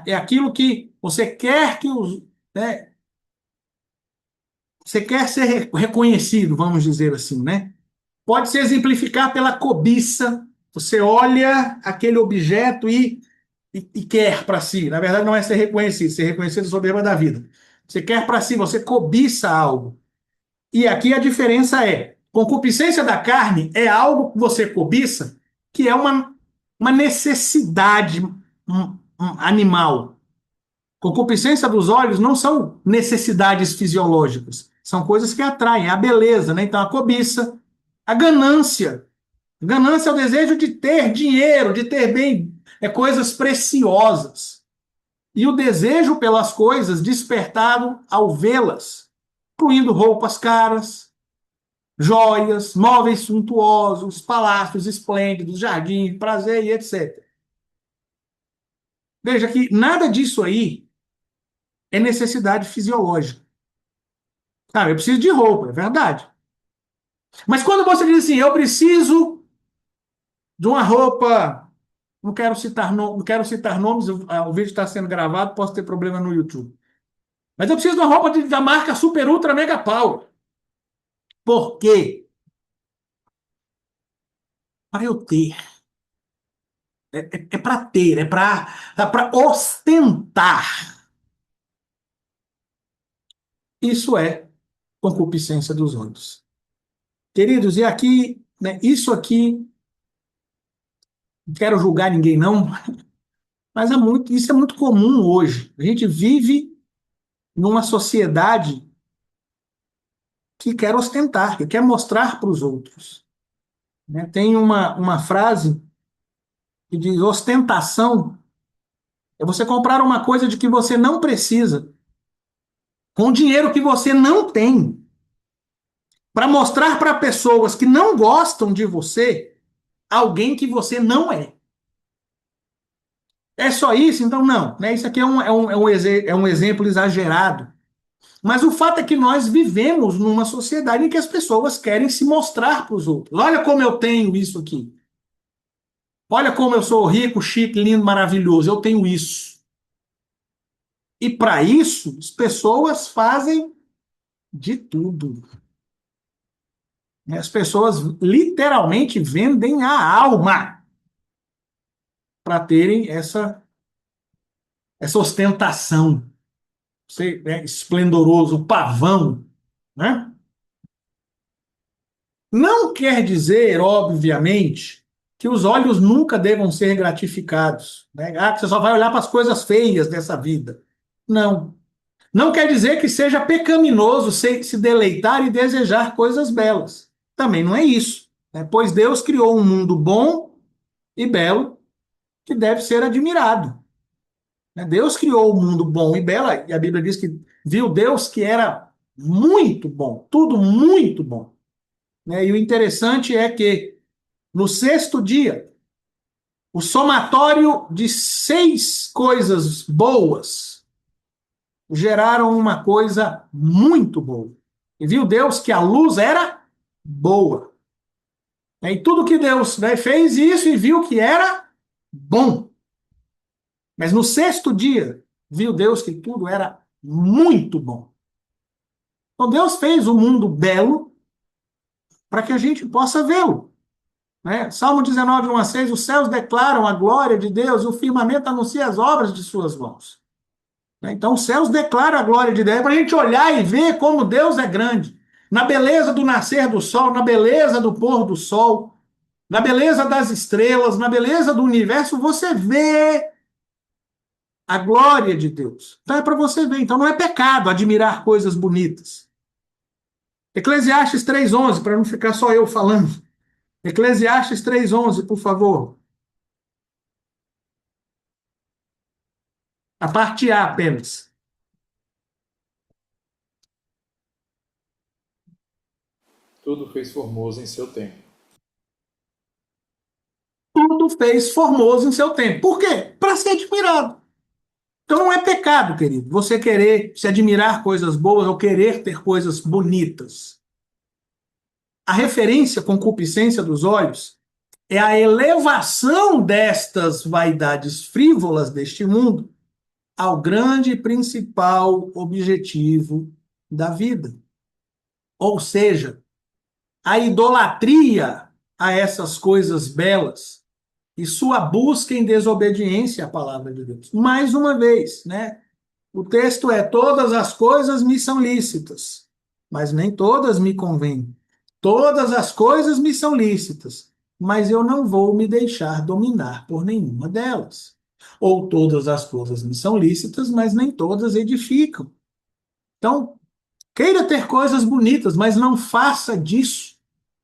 É aquilo que você quer que os, né, você quer ser reconhecido, vamos dizer assim, né? Pode se exemplificar pela cobiça. Você olha aquele objeto e quer para si. Na verdade, não é ser reconhecido é soberba da vida. Você quer para si, você cobiça algo. E aqui a diferença é: concupiscência da carne é algo que você cobiça, que é uma necessidade animal. Concupiscência dos olhos não são necessidades fisiológicas, são coisas que atraem, a beleza, né? Então a cobiça, a ganância. Ganância é o desejo de ter dinheiro, de ter bem, coisas preciosas. E o desejo pelas coisas despertado ao vê-las, incluindo roupas caras, joias, móveis suntuosos, palácios esplêndidos, jardim, prazer e etc. Veja que nada disso aí é necessidade fisiológica. Ah, eu preciso de roupa, é verdade. Mas quando você diz assim, eu preciso de uma roupa, não quero citar nomes, o vídeo está sendo gravado, posso ter problema no YouTube. Mas eu preciso de uma roupa da marca Super Ultra Mega Power. Por quê? Para eu ter. É para ter, é para ostentar. Isso é concupiscência dos olhos. Queridos, e aqui, né, isso aqui, não quero julgar ninguém não, mas isso é muito comum hoje. A gente vive numa sociedade que quer ostentar, que quer mostrar para os outros. Né? Tem uma frase que diz: ostentação é você comprar uma coisa de que você não precisa, com dinheiro que você não tem. para mostrar para pessoas que não gostam de você alguém que você não é. É só isso? Então, não. Né? Isso aqui é um exemplo exagerado. Mas o fato é que nós vivemos numa sociedade em que as pessoas querem se mostrar para os outros. Olha como eu tenho isso aqui. Olha como eu sou rico, chique, lindo, maravilhoso. Eu tenho isso. E para isso, as pessoas fazem de tudo. As pessoas literalmente vendem a alma para terem essa ostentação. Ser, né, esplendoroso, pavão, né? Não quer dizer, obviamente, que os olhos nunca devam ser gratificados, né? Ah, que você só vai olhar para as coisas feias dessa vida. Não. Não quer dizer que seja pecaminoso se deleitar e desejar coisas belas. Também não é isso, né? Pois Deus criou um mundo bom e belo que deve ser admirado. Né? Deus criou o mundo bom e belo, e a Bíblia diz que viu Deus que era muito bom, tudo muito bom. Né? E o interessante é que no sexto dia, o somatório de 6 coisas boas geraram uma coisa muito boa. E viu Deus que a luz era boa. E tudo que Deus, né, fez isso e viu que era bom. Mas no sexto dia, viu Deus que tudo era muito bom. Então Deus fez o mundo belo para que a gente possa vê-lo. Né? Salmo 19, 1 a 6, os céus declaram a glória de Deus, o firmamento anuncia as obras de suas mãos. Né? Então os céus declaram a glória de Deus, é para a gente olhar e ver como Deus é grande. Na beleza do nascer do sol, na beleza do pôr do sol, na beleza das estrelas, na beleza do universo, você vê a glória de Deus. Então é para você ver. Então não é pecado admirar coisas bonitas. Eclesiastes 3:11, para não ficar só eu falando. Eclesiastes 3:11, por favor. A parte A apenas. Tudo fez formoso em seu tempo. Tudo fez formoso em seu tempo. Por quê? Para ser admirado. Então não é pecado, querido, você querer se admirar coisas boas ou querer ter coisas bonitas. A referência concupiscência dos olhos é a elevação destas vaidades frívolas deste mundo ao grande e principal objetivo da vida. Ou seja, a idolatria a essas coisas belas e sua busca em desobediência à palavra de Deus. Mais uma vez, né? O texto é: todas as coisas me são lícitas, mas nem todas me convêm. Todas as coisas me são lícitas, mas eu não vou me deixar dominar por nenhuma delas. Ou todas as coisas me são lícitas, mas nem todas edificam. Então, queira ter coisas bonitas, mas não faça disso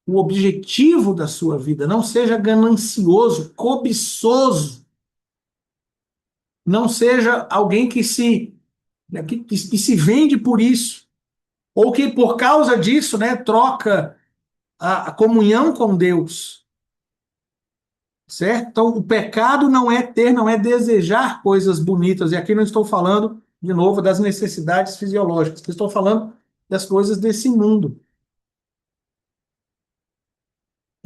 o objetivo da sua vida. Não seja ganancioso, cobiçoso. Não seja alguém que se vende por isso. Ou que por causa disso, né, troca a comunhão com Deus. Certo? Então, o pecado não é desejar coisas bonitas. E aqui não estou falando, de novo, das necessidades fisiológicas. Estou falando das coisas desse mundo.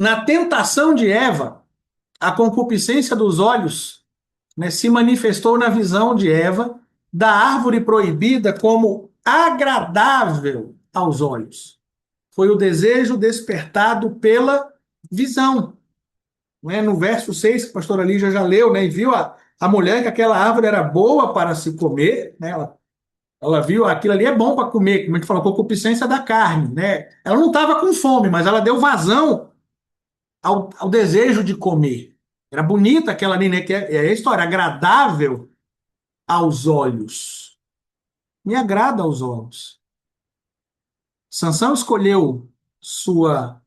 Na tentação de Eva, a concupiscência dos olhos, né, se manifestou na visão de Eva da árvore proibida como agradável aos olhos. Foi o desejo despertado pela visão. Né? No verso 6, que a pastora Lígia já leu, né, e viu a mulher que aquela árvore era boa para se comer, né, ela viu aquilo ali é bom para comer, como a gente falou, concupiscência da carne. Né? Ela não estava com fome, mas ela deu vazão ao desejo de comer. Era bonita aquela ali, né, que é a história, agradável aos olhos. Me agrada aos olhos. Sansão escolheu sua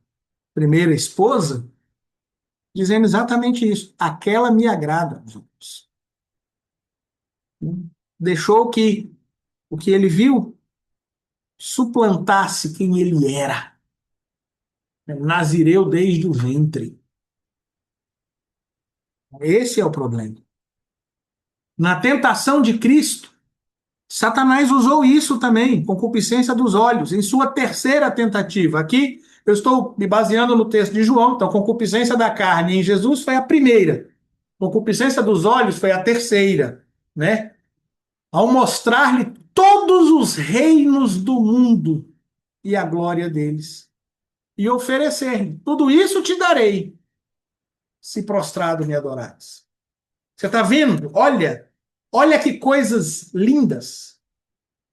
primeira esposa dizendo exatamente isso. Aquela me agrada aos olhos. Deixou que o que ele viu suplantasse quem ele era. Nazireu desde o ventre. Esse é o problema. Na tentação de Cristo, Satanás usou isso também, concupiscência dos olhos, em sua terceira tentativa. Aqui eu estou me baseando no texto de João, então concupiscência da carne em Jesus foi a primeira, concupiscência dos olhos foi a terceira, né? Ao mostrar-lhe todos os reinos do mundo e a glória deles, e oferecer-lhe, tudo isso te darei, se prostrado me adorares. Você está vendo? Olha que coisas lindas.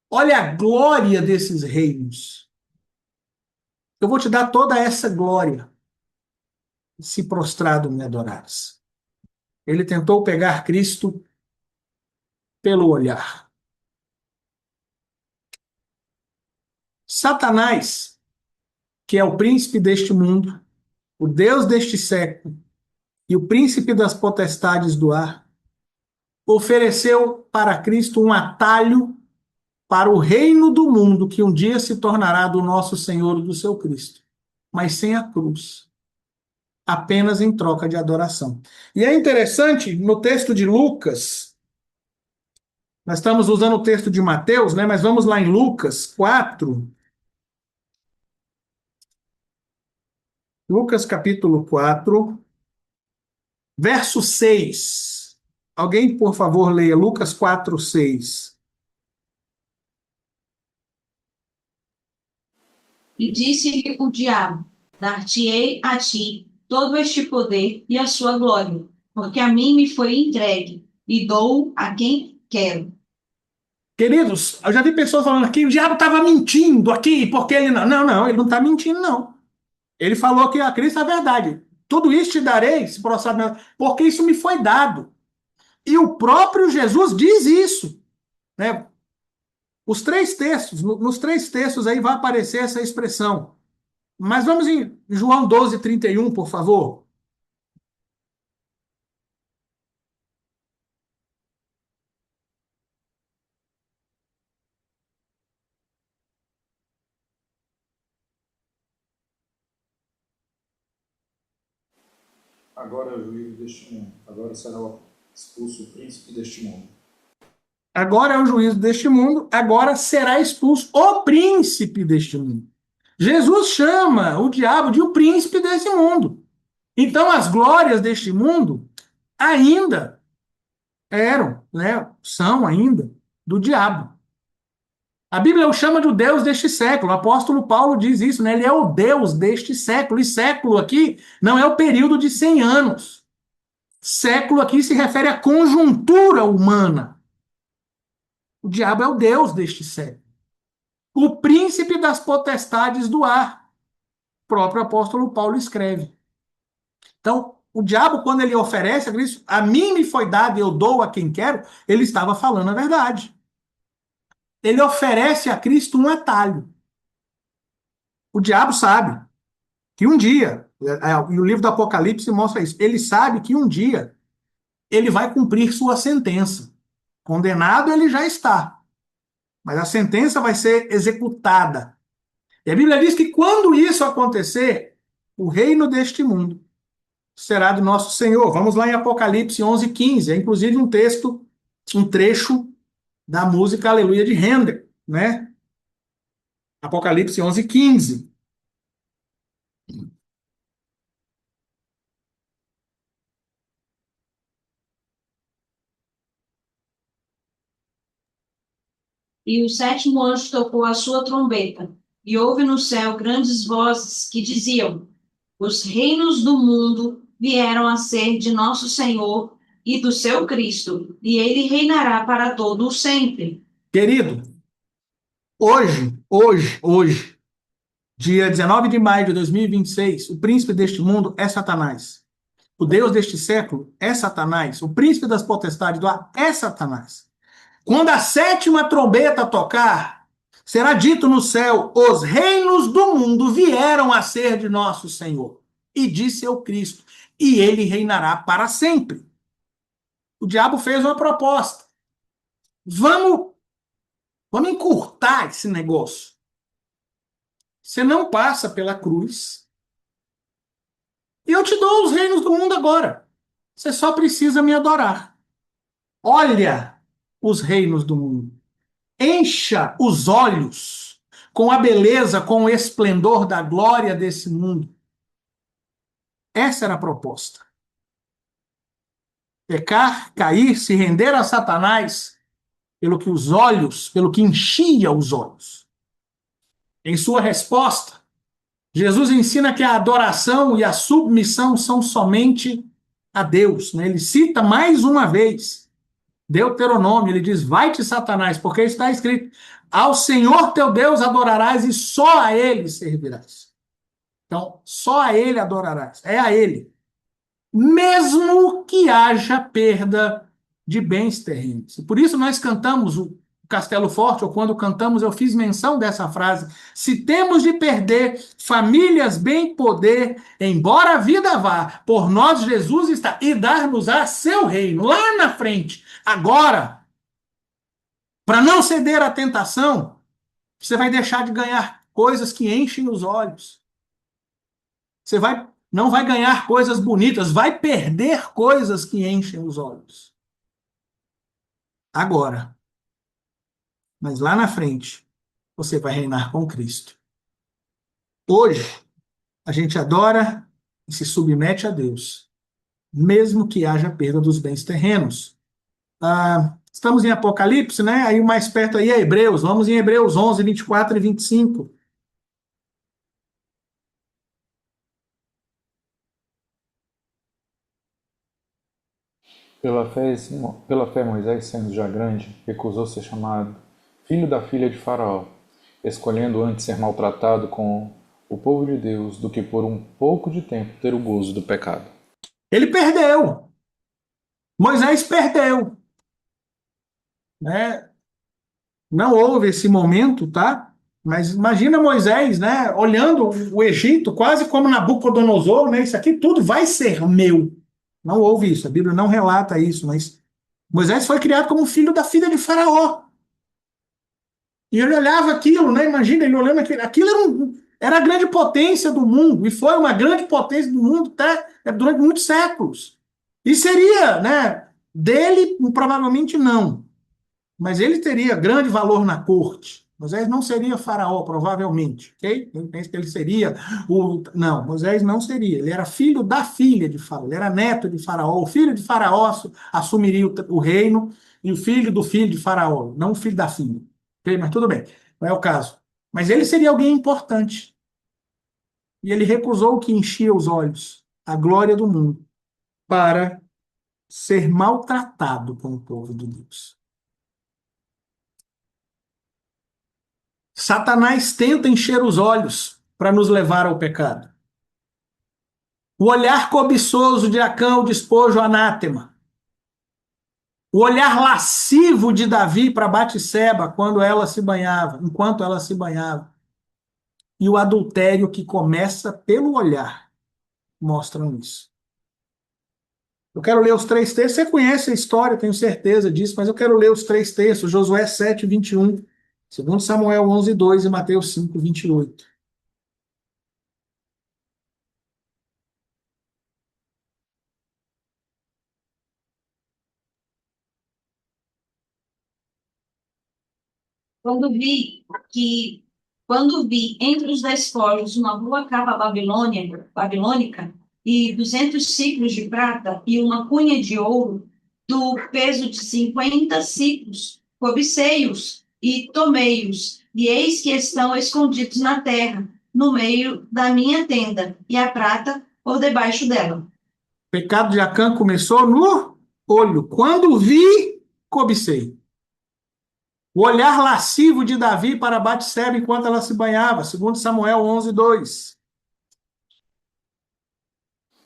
Olha a glória desses reinos. Eu vou te dar toda essa glória, se prostrado me adorares. Ele tentou pegar Cristo pelo olhar. Satanás, que é o príncipe deste mundo, o Deus deste século e o príncipe das potestades do ar, ofereceu para Cristo um atalho para o reino do mundo que um dia se tornará do nosso Senhor e do seu Cristo, mas sem a cruz, apenas em troca de adoração. E é interessante, no texto de Lucas, nós estamos usando o texto de Mateus, né? Mas vamos lá em Lucas 4. Lucas capítulo 4, verso 6. Alguém, por favor, leia Lucas 4, 6. E disse-lhe o diabo: Dar-te-ei a ti todo este poder e a sua glória, porque a mim me foi entregue, e dou a quem quero. Queridos, eu já vi pessoas falando aqui, o diabo estava mentindo aqui, porque ele não. Não, não, ele não está mentindo, não. Ele falou que a Cristo é a verdade. Tudo isso te darei, se prostrado, porque isso me foi dado. E o próprio Jesus diz isso, né? Os três textos, nos três textos aí vai aparecer essa expressão. Mas vamos em João 12, 31, por favor. Agora é o juízo deste mundo. Agora será expulso o príncipe deste mundo. Agora é o juízo deste mundo, agora será expulso o príncipe deste mundo. Jesus chama o diabo de o príncipe desse mundo. Então as glórias deste mundo ainda eram, né, são ainda do diabo. A Bíblia o chama de o Deus deste século. O apóstolo Paulo diz isso, né? Ele é o Deus deste século. E século aqui não é o período de 100 anos. Século aqui se refere à conjuntura humana. O diabo é o Deus deste século. O príncipe das potestades do ar. O próprio apóstolo Paulo escreve. Então, o diabo, quando ele oferece a Cristo, a mim me foi dado e eu dou a quem quero, ele estava falando a verdade. Ele oferece a Cristo um atalho. O diabo sabe que um dia, e o livro do Apocalipse mostra isso, ele sabe que um dia ele vai cumprir sua sentença. Condenado ele já está, mas a sentença vai ser executada. E a Bíblia diz que quando isso acontecer, o reino deste mundo será do nosso Senhor. Vamos lá em Apocalipse 11, 15. É inclusive um texto, um trecho da música Aleluia de Handel, né? Apocalipse 11, 15. E o sétimo anjo tocou a sua trombeta, e houve no céu grandes vozes que diziam: Os reinos do mundo vieram a ser de nosso Senhor e do seu Cristo, e ele reinará para todo o sempre. Querido, hoje, dia 19 de maio de 2026, o príncipe deste mundo é Satanás. O Deus deste século é Satanás. O príncipe das potestades do ar é Satanás. Quando a sétima trombeta tocar, será dito no céu: os reinos do mundo vieram a ser de nosso Senhor e de seu Cristo, e ele reinará para sempre. O diabo fez uma proposta. Vamos encurtar esse negócio. Você não passa pela cruz, E eu te dou os reinos do mundo agora. Você só precisa me adorar. Olha os reinos do mundo. Encha os olhos com a beleza, com o esplendor da glória desse mundo. Essa era a proposta. Pecar, cair, se render a Satanás pelo que enchia os olhos. Em sua resposta, Jesus ensina que a adoração e a submissão são somente a Deus, né? Ele cita mais uma vez Deuteronômio, ele diz: vai-te, Satanás, porque está escrito: ao Senhor teu Deus adorarás e só a ele servirás. Então, só a ele adorarás, é a ele. Mesmo que haja perda de bens terrenos. E por isso nós cantamos o Castelo Forte, ou quando cantamos, eu fiz menção dessa frase: se temos de perder famílias, bem, poder, embora a vida vá, por nós Jesus está, e dar-nos-á seu reino, lá na frente. Agora, para não ceder à tentação, você vai deixar de ganhar coisas que enchem os olhos. Não vai ganhar coisas bonitas, vai perder coisas que enchem os olhos. Agora. Mas lá na frente, você vai reinar com Cristo. Hoje, a gente adora e se submete a Deus, mesmo que haja perda dos bens terrenos. Estamos em Apocalipse, né? Aí o mais perto aí é Hebreus. Vamos em Hebreus 11, 24 e 25. Pela fé, Moisés, sendo já grande, recusou ser chamado filho da filha de Faraó, escolhendo antes ser maltratado com o povo de Deus do que por um pouco de tempo ter o gozo do pecado. Ele perdeu. Moisés perdeu. Né? Não houve esse momento, tá? Mas imagina Moisés, né? Olhando o Egito quase como Nabucodonosor, né? Isso aqui tudo vai ser meu. Não houve isso, a Bíblia não relata isso, mas Moisés foi criado como filho da filha de Faraó. E ele olhava aquilo, né? Imagina ele olhando aquilo. Aquilo era a grande potência do mundo, e foi uma grande potência do mundo até durante muitos séculos. E seria, né? Dele, provavelmente não. Mas ele teria grande valor na corte. Moisés não seria faraó, provavelmente, ok? Eu penso que ele seria o... Não, Moisés não seria. Ele era filho da filha de faraó, ele era neto de faraó. O filho de faraó assumiria o reino, e o filho do filho de faraó, não o filho da filha. Ok? Mas tudo bem, não é o caso. Mas ele seria alguém importante. E ele recusou o que enchia os olhos, a glória do mundo, para ser maltratado com o povo de Deus. Satanás tenta encher os olhos para nos levar ao pecado. O olhar cobiçoso de Acã, o despojo anátema. O olhar lascivo de Davi para Batseba quando ela se banhava, enquanto ela se banhava. E o adultério que começa pelo olhar mostram isso. Eu quero ler os 3 textos. Você conhece a história, tenho certeza disso, mas eu quero ler os 3 textos: Josué 7, 21, 2 Samuel 11, 2 e Mateus 5, 28. Quando vi que, quando vi entre os despojos uma boa capa babilônica e 200 siclos de prata e uma cunha de ouro do peso de 50 siclos, cobicei-os e tomei-os, e eis que estão escondidos na terra, no meio da minha tenda, e a prata por debaixo dela. O pecado de Acã começou no olho. Quando vi, cobicei. O olhar lascivo de Davi para Batseba enquanto ela se banhava, 2 Samuel 11, 2.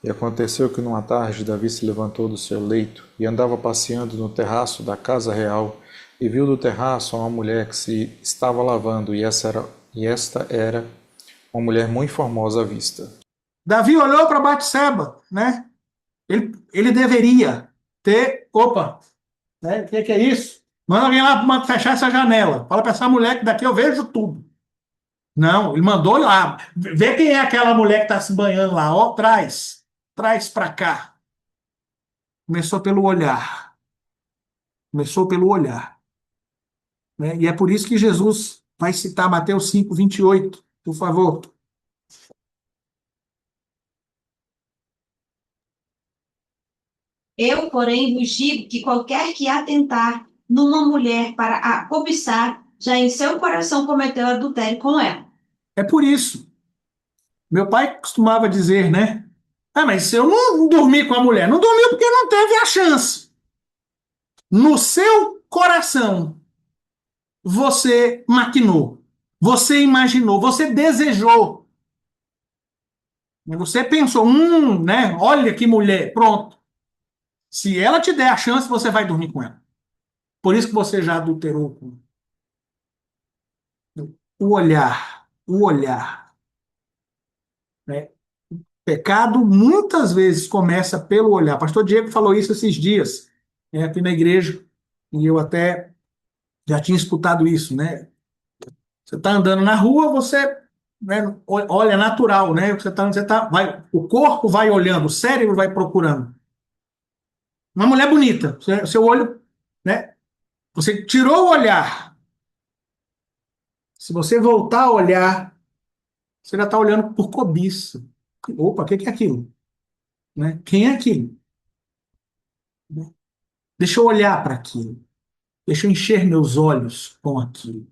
E aconteceu que numa tarde Davi se levantou do seu leito e andava passeando no terraço da casa real, e viu do terraço uma mulher que se estava lavando, e esta era uma mulher muito formosa à vista. Davi olhou para Batseba, né? Ele deveria ter... Opa, né? O que é isso? Manda alguém lá fechar essa janela. Fala para essa mulher que daqui eu vejo tudo. Não, ele mandou lá. Vê quem é aquela mulher que está se banhando lá, ó, atrás. traz para cá. Começou pelo olhar. Começou pelo olhar. Né? E é por isso que Jesus vai citar Mateus 5:28, por favor. Eu, porém, vos digo que qualquer que atentar numa mulher para a cobiçar, já em seu coração cometeu adultério com ela. É por isso. Meu pai costumava dizer, né? Ah, mas se eu não dormi com a mulher, não dormiu porque não teve a chance. No seu coração, você maquinou, você imaginou, você desejou. Você pensou, né? Olha que mulher, pronto. Se ela te der a chance, você vai dormir com ela. Por isso que você já adulterou com o olhar, o olhar. Né? Pecado muitas vezes começa pelo olhar. Pastor Diego falou isso esses dias, né, aqui na igreja, e eu até já tinha escutado isso, né? Você está andando na rua, você, né, olha natural, né? O corpo vai olhando, o cérebro vai procurando. Uma mulher bonita, seu olho, né? Você tirou o olhar. Se você voltar a olhar, você já está olhando por cobiça. Opa, o que é aquilo? Né? Quem é aquilo? Deixa eu olhar para aquilo. Deixa eu encher meus olhos com aquilo.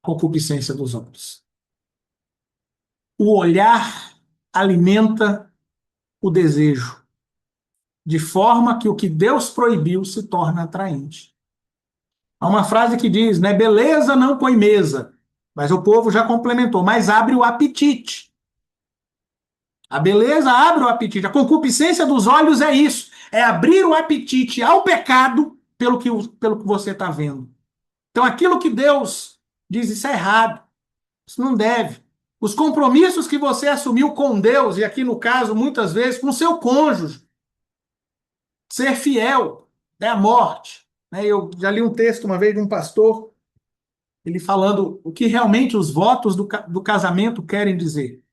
Concupiscência dos olhos. O olhar alimenta o desejo, de forma que o que Deus proibiu se torna atraente. Há uma frase que diz, né? Beleza não põe mesa, mas o povo já complementou, mas abre o apetite. A beleza abre o apetite. A concupiscência dos olhos é isso. É abrir o apetite ao pecado pelo que você está vendo. Então, aquilo que Deus diz, isso é errado. Isso não deve. Os compromissos que você assumiu com Deus, e aqui no caso, muitas vezes, com seu cônjuge, ser fiel é a morte. Né? Eu já li um texto uma vez de um pastor, ele falando o que realmente os votos do casamento querem dizer.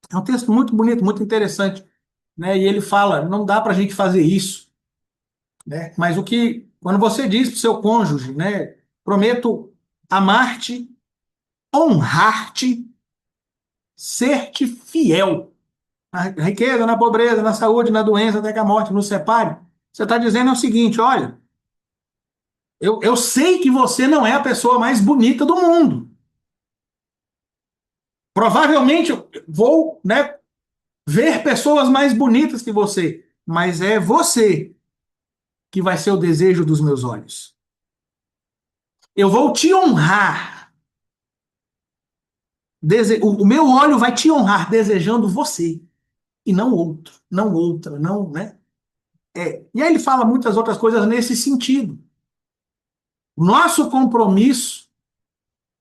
É um texto muito bonito, muito interessante. Né? E ele fala, não dá para a gente fazer isso. Né? Mas quando você diz para o seu cônjuge, né, prometo amar-te, honrar-te, ser-te fiel. Na riqueza, na pobreza, na saúde, na doença, até que a morte nos separe. Você está dizendo o seguinte, olha, eu sei que você não é a pessoa mais bonita do mundo. Provavelmente eu vou, né, ver pessoas mais bonitas que você, mas é você que vai ser o desejo dos meus olhos. Eu vou te honrar. O meu olho vai te honrar desejando você e não outro, não outra, não, né? E aí ele fala muitas outras coisas nesse sentido. O nosso compromisso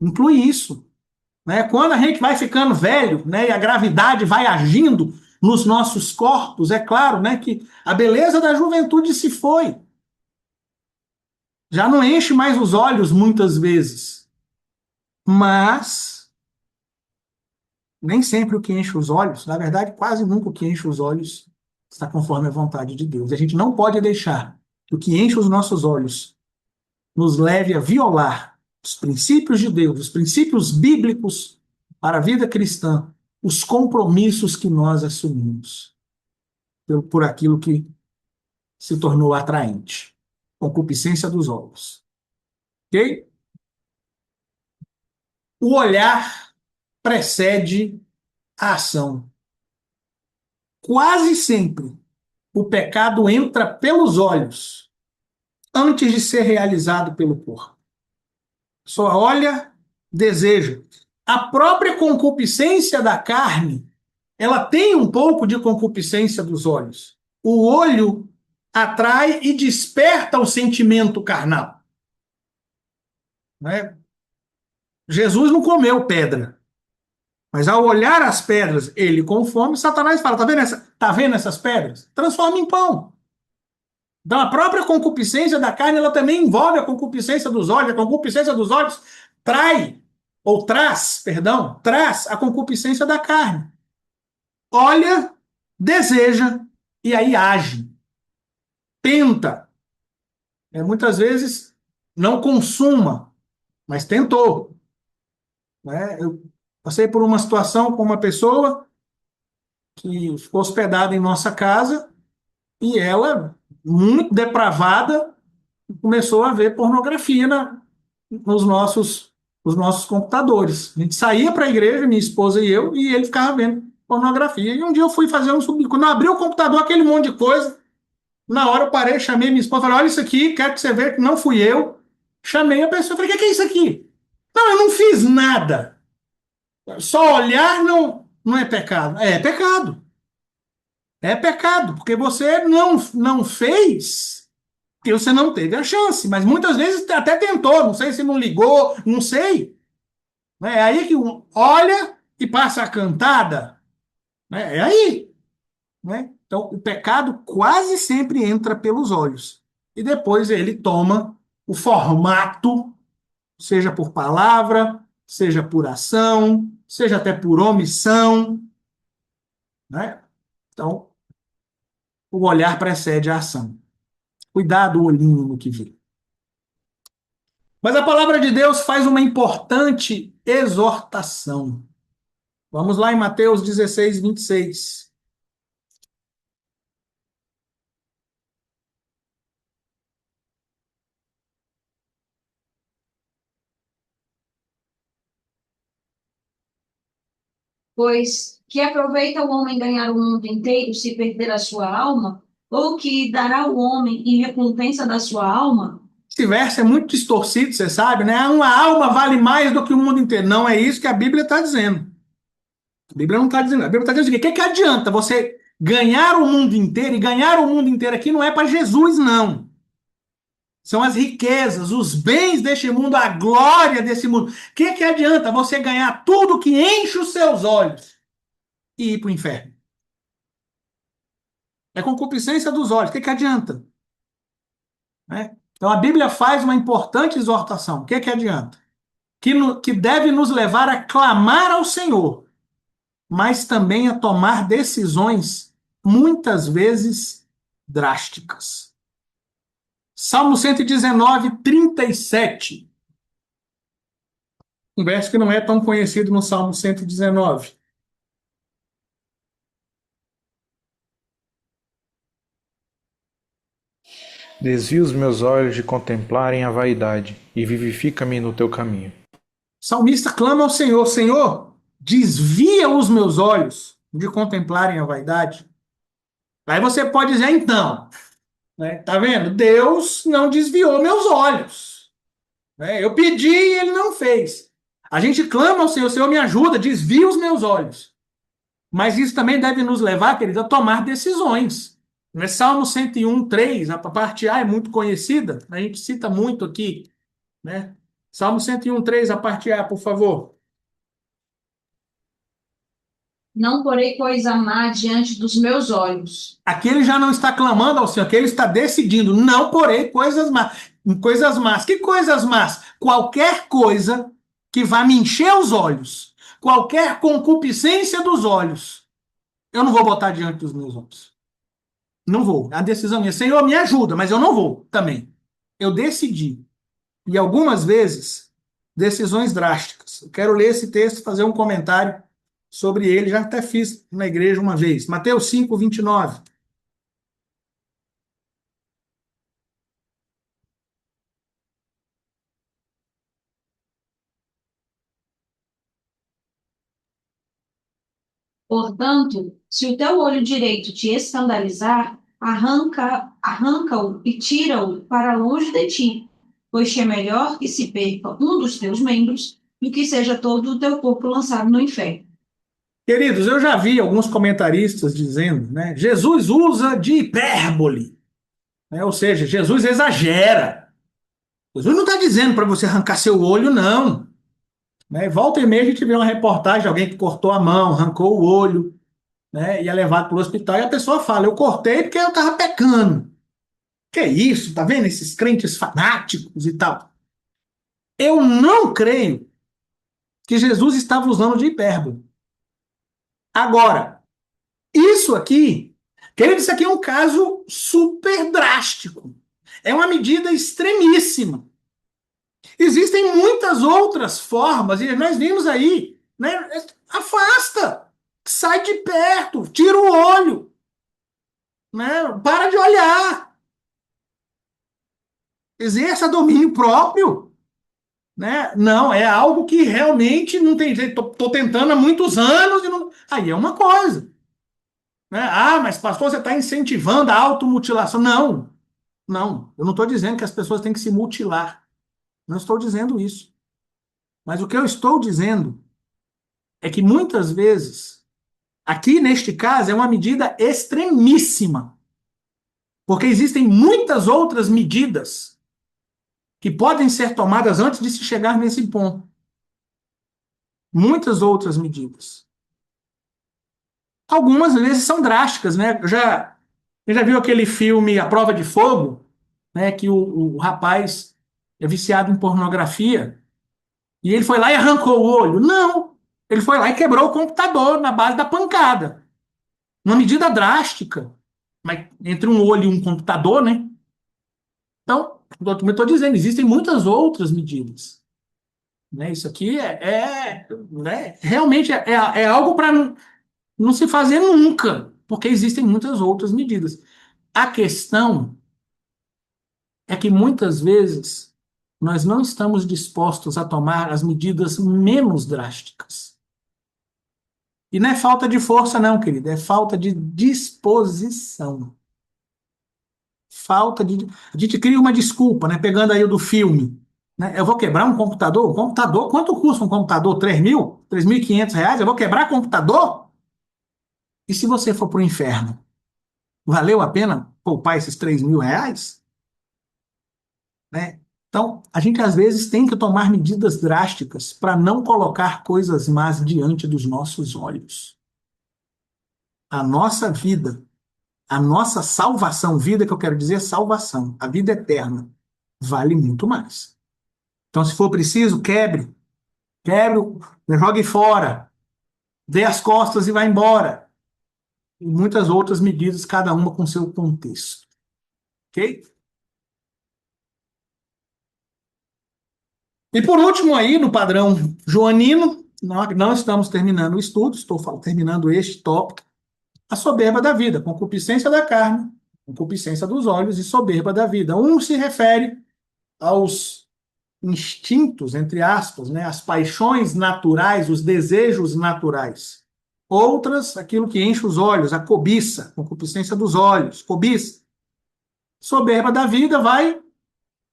inclui isso, né? Quando a gente vai ficando velho, né, e a gravidade vai agindo nos nossos corpos, é claro, né, que a beleza da juventude se foi. Já não enche mais os olhos muitas vezes. Mas nem sempre o que enche os olhos, na verdade, quase nunca o que enche os olhos está conforme a vontade de Deus. A gente não pode deixar que o que enche os nossos olhos nos leve a violar os princípios de Deus, os princípios bíblicos para a vida cristã, os compromissos que nós assumimos por aquilo que se tornou atraente. Concupiscência dos olhos. Ok? O olhar precede a ação. Quase sempre o pecado entra pelos olhos antes de ser realizado pelo corpo. Só olha, deseja. A própria concupiscência da carne, ela tem um pouco de concupiscência dos olhos. O olho atrai e desperta o sentimento carnal. Né? Jesus não comeu pedra, mas ao olhar as pedras, ele com fome, Satanás fala, tá vendo essas pedras? Transforma em pão. Então, a própria concupiscência da carne, ela também envolve a concupiscência dos olhos. A concupiscência dos olhos traz a concupiscência da carne. olha, deseja e aí age, tenta. Muitas vezes não consuma, mas tentou. Eu passei por uma situação com uma pessoa que ficou hospedada em nossa casa e ela, muito depravada, começou a ver pornografia nos nossos computadores. A gente saía para a igreja, minha esposa e eu, e ele ficava vendo pornografia. E um dia eu fui fazer um sub. Quando eu abri o computador, aquele monte de coisa, na hora eu parei, chamei minha esposa, falei, olha isso aqui, quero que você veja que não fui eu. Chamei a pessoa, falei, o que é isso aqui? Não, eu não fiz nada. Só olhar não é pecado. É pecado. É pecado, porque você não fez, porque você não teve a chance. Mas muitas vezes até tentou, não sei se não ligou, não sei. É aí que olha e passa a cantada. É aí. Né? Então, o pecado quase sempre entra pelos olhos. E depois ele toma o formato, seja por palavra, seja por ação, seja até por omissão. Né? Então, o olhar precede a ação. Cuidado, o olhinho no que vê. Mas a palavra de Deus faz uma importante exortação. Vamos lá em Mateus 16, 26. Pois que aproveita o homem ganhar o mundo inteiro se perder a sua alma? Ou que dará o homem em recompensa da sua alma? Esse verso é muito distorcido, você sabe, né? Uma alma vale mais do que o mundo inteiro. Não é isso que a Bíblia está dizendo. A Bíblia não está dizendo. A Bíblia está dizendo o quê? O que adianta você ganhar o mundo inteiro? E ganhar o mundo inteiro aqui não é para Jesus, não. São as riquezas, os bens deste mundo, a glória desse mundo. O que adianta você ganhar tudo que enche os seus olhos e ir para o inferno? É concupiscência dos olhos. O que adianta? Né? Então a Bíblia faz uma importante exortação. O que adianta? Que deve nos levar a clamar ao Senhor, mas também a tomar decisões muitas vezes drásticas. Salmo 119, 37. Um verso que não é tão conhecido no Salmo 119. Desvia os meus olhos de contemplarem a vaidade e vivifica-me no teu caminho. O salmista clama ao Senhor: Senhor, desvia os meus olhos de contemplarem a vaidade. Aí você pode dizer, então, né, tá vendo? Deus não desviou meus olhos. Né? Eu pedi e ele não fez. A gente clama ao Senhor: Senhor, me ajuda, desvia os meus olhos. Mas isso também deve nos levar, querido, a tomar decisões. No Salmo 101, 3, a parte A é muito conhecida, a gente cita muito aqui, né? Salmo 101, 3, a parte A, por favor. Não porei coisa má diante dos meus olhos. Aqui ele já não está clamando ao Senhor, aqui ele está decidindo, não porei coisas más. Coisas más. Que coisas más? Qualquer coisa que vá me encher os olhos, qualquer concupiscência dos olhos, eu não vou botar diante dos meus olhos. Não vou. A decisão minha. Senhor, me ajuda, mas eu não vou também. Eu decidi. E algumas vezes, decisões drásticas. Eu quero ler esse texto e fazer um comentário sobre ele. Já até fiz na igreja uma vez. Mateus 5, 29. Portanto, se o teu olho direito te escandalizar, arranca-o e tira-o para longe de ti, pois te é melhor que se perca um dos teus membros do que seja todo o teu corpo lançado no inferno. Queridos, eu já vi alguns comentaristas dizendo, né? Jesus usa de hipérbole. Né? Ou seja, Jesus exagera. Jesus não está dizendo para você arrancar seu olho, não. Né? Volta e meia a gente vê uma reportagem de alguém que cortou a mão, arrancou o olho, né? E é levado para o hospital e a pessoa fala: eu cortei porque eu estava pecando. Que é isso? Tá vendo esses crentes fanáticos e tal? Eu não creio que Jesus estava usando de hipérbole. Agora, Isso aqui, querido, isso aqui é um caso super drástico. É uma medida extremíssima. Existem muitas outras formas, e nós vimos aí, né? Afasta, sai de perto, tira o olho, né? Para de olhar, exerça domínio próprio, né? Não, é algo que realmente não tem jeito. Tô tentando há muitos anos e não. Aí é uma coisa, né? Ah, mas pastor, você está incentivando a automutilação. Não, não. Eu não estou dizendo que as pessoas têm que se mutilar. Não estou dizendo isso. Mas o que eu estou dizendo é que muitas vezes, aqui neste caso, é uma medida extremíssima. Porque existem muitas outras medidas que podem ser tomadas antes de se chegar nesse ponto. Muitas outras medidas. Algumas vezes são drásticas, né? Já viu aquele filme A Prova de Fogo, né? Que o rapaz é viciado em pornografia e ele foi lá e arrancou o olho. Não! Ele foi lá e quebrou o computador na base da pancada. Uma medida drástica, mas entre um olho e um computador, né? Então, como eu estou dizendo, existem muitas outras medidas. Né? Isso aqui né? Realmente é algo para não se fazer nunca, porque existem muitas outras medidas. A questão é que muitas vezes nós não estamos dispostos a tomar as medidas menos drásticas. E não é falta de força, não, querido, é falta de disposição. Falta de. A gente cria uma desculpa, né? Pegando aí o do filme. Né? Eu vou quebrar um computador? Um computador? Quanto custa um computador? 3.000? R$ 3.500? Eu vou quebrar computador? E se você for para o inferno? Valeu a pena poupar esses R$ 3.000? Né? Então, a gente às vezes tem que tomar medidas drásticas para não colocar coisas más diante dos nossos olhos. A nossa vida, a nossa salvação, vida que eu quero dizer salvação, a vida eterna, vale muito mais. Então, se for preciso, quebre, jogue fora, dê as costas e vá embora. E muitas outras medidas, cada uma com seu contexto. Ok? E por último aí, no padrão joanino, nós não estamos terminando o estudo, estou terminando este tópico, a soberba da vida, concupiscência da carne, concupiscência dos olhos e soberba da vida. Um se refere aos instintos, entre aspas, né, as paixões naturais, os desejos naturais. Outras, aquilo que enche os olhos, a cobiça, concupiscência dos olhos, cobiça. Soberba da vida vai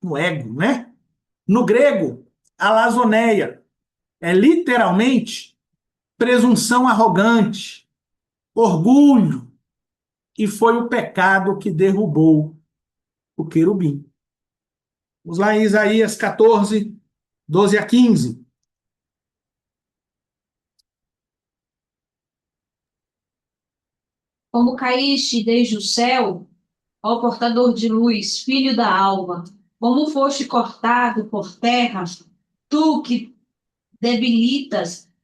no ego, né? No grego, alazoneia, é literalmente presunção arrogante, orgulho, e foi o pecado que derrubou o querubim. Vamos lá em Isaías 14, 12 a 15. Como caíste desde o céu, ó portador de luz, filho da alva, como foste cortado por terra, tu que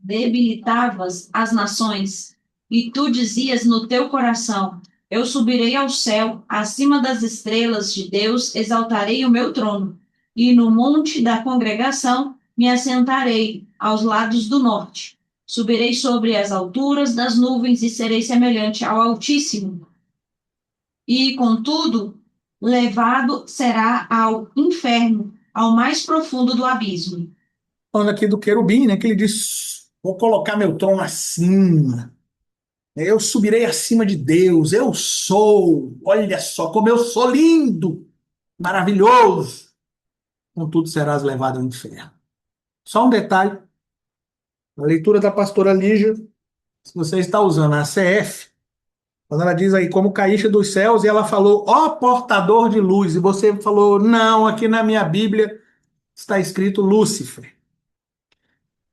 debilitavas as nações, e tu dizias no teu coração: eu subirei ao céu, acima das estrelas de Deus exaltarei o meu trono, e no monte da congregação me assentarei aos lados do norte. Subirei sobre as alturas das nuvens e serei semelhante ao Altíssimo. E, contudo, levado será ao inferno, ao mais profundo do abismo. Falando aqui do querubim, né, que ele diz, vou colocar meu trono acima, eu subirei acima de Deus, eu sou, olha só como eu sou lindo, maravilhoso, contudo serás levado ao inferno. Só um detalhe, na leitura da pastora Lígia, se você está usando a ACF, quando ela diz aí, como caíste dos céus, e ela falou, ó portador de luz, e você falou, não, aqui na minha Bíblia está escrito Lúcifer.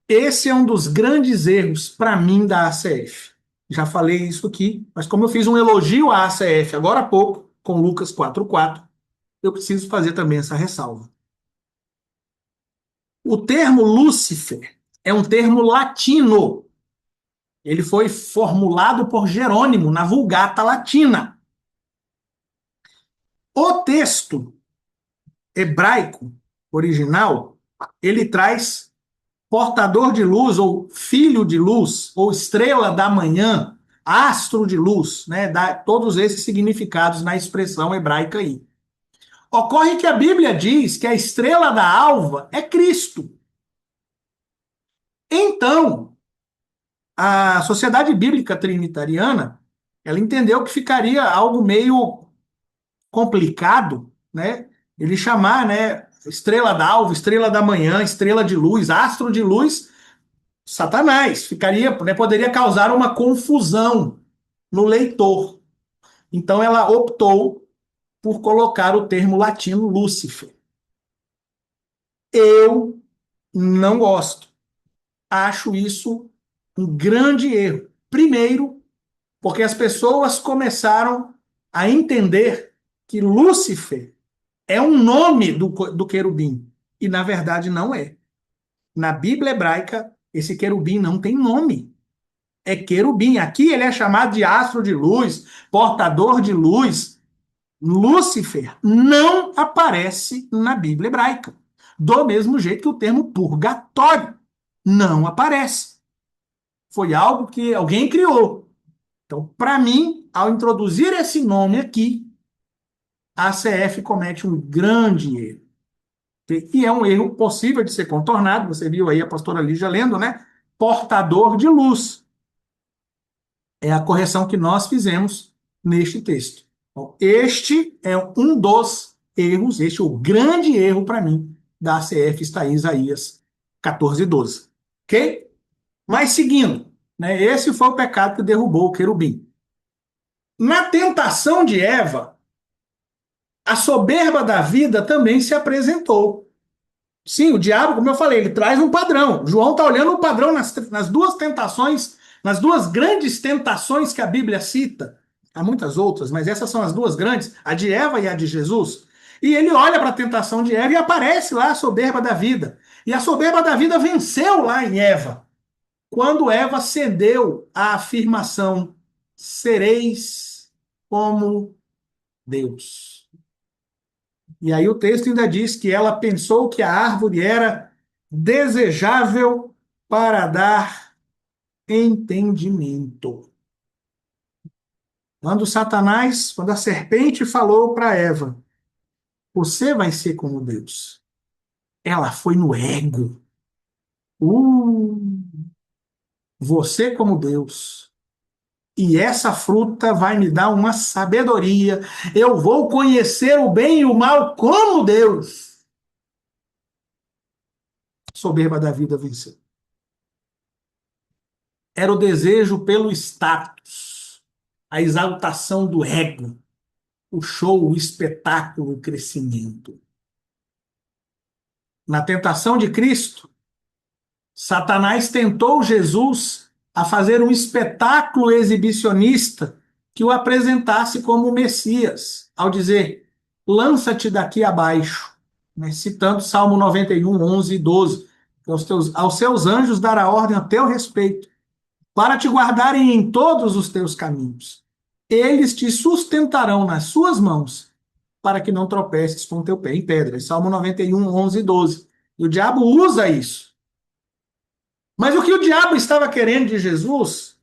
Esse é um dos grandes erros, para mim, da ACF. Já falei isso aqui, mas como eu fiz um elogio à ACF agora há pouco, com Lucas 4:4, eu preciso fazer também essa ressalva. O termo Lúcifer é um termo latino. Ele foi formulado por Jerônimo na Vulgata Latina. O texto hebraico original, ele traz portador de luz, ou filho de luz, ou estrela da manhã, astro de luz, né? Dá todos esses significados na expressão hebraica aí. Ocorre que a Bíblia diz que a estrela da alva é Cristo. Então, a Sociedade Bíblica Trinitariana, ela entendeu que ficaria algo meio complicado, né? Ele chamar, né, estrela da alva, estrela da manhã, estrela de luz, astro de luz, Satanás. Ficaria, né, poderia causar uma confusão no leitor. Então ela optou por colocar o termo latino Lúcifer. Eu não gosto. Acho isso um grande erro. Primeiro, porque as pessoas começaram a entender que Lúcifer é um nome do querubim. E, na verdade, não é. Na Bíblia hebraica, esse querubim não tem nome. É querubim. Aqui ele é chamado de astro de luz, portador de luz. Lúcifer não aparece na Bíblia hebraica. Do mesmo jeito que o termo purgatório não aparece. Foi algo que alguém criou. Então, para mim, ao introduzir esse nome aqui, a ACF comete um grande erro. E é um erro possível de ser contornado. Você viu aí a pastora Lígia lendo, né? Portador de luz. É a correção que nós fizemos neste texto. Então, este é um dos erros, este é o grande erro para mim da ACF, está em Isaías 14:12. Ok? Mas seguindo, né, esse foi o pecado que derrubou o querubim. Na tentação de Eva, a soberba da vida também se apresentou. Sim, o diabo, como eu falei, ele traz um padrão. João está olhando o padrão nas duas tentações, nas duas grandes tentações que a Bíblia cita. Há muitas outras, mas essas são as duas grandes, a de Eva e a de Jesus. E ele olha para a tentação de Eva e aparece lá a soberba da vida. E a soberba da vida venceu lá em Eva, quando Eva cedeu à afirmação: sereis como Deus. E aí o texto ainda diz que ela pensou que a árvore era desejável para dar entendimento. Quando a serpente falou para Eva, você vai ser como Deus. Ela foi no ego. Uh, você como Deus. E essa fruta vai me dar uma sabedoria. Eu vou conhecer o bem e o mal como Deus. Soberba da vida venceu. Era o desejo pelo status, a exaltação do ego, o show, o espetáculo, o crescimento. Na tentação de Cristo, Satanás tentou Jesus a fazer um espetáculo exibicionista que o apresentasse como Messias, ao dizer: lança-te daqui abaixo, né? Citando Salmo 91, 11 e 12. Aos seus anjos dará ordem a teu respeito, para te guardarem em todos os teus caminhos. Eles te sustentarão nas suas mãos, para que não tropeces com o teu pé em pedra. Salmo 91, 11 e 12. E o diabo usa isso. Mas o que o diabo estava querendo de Jesus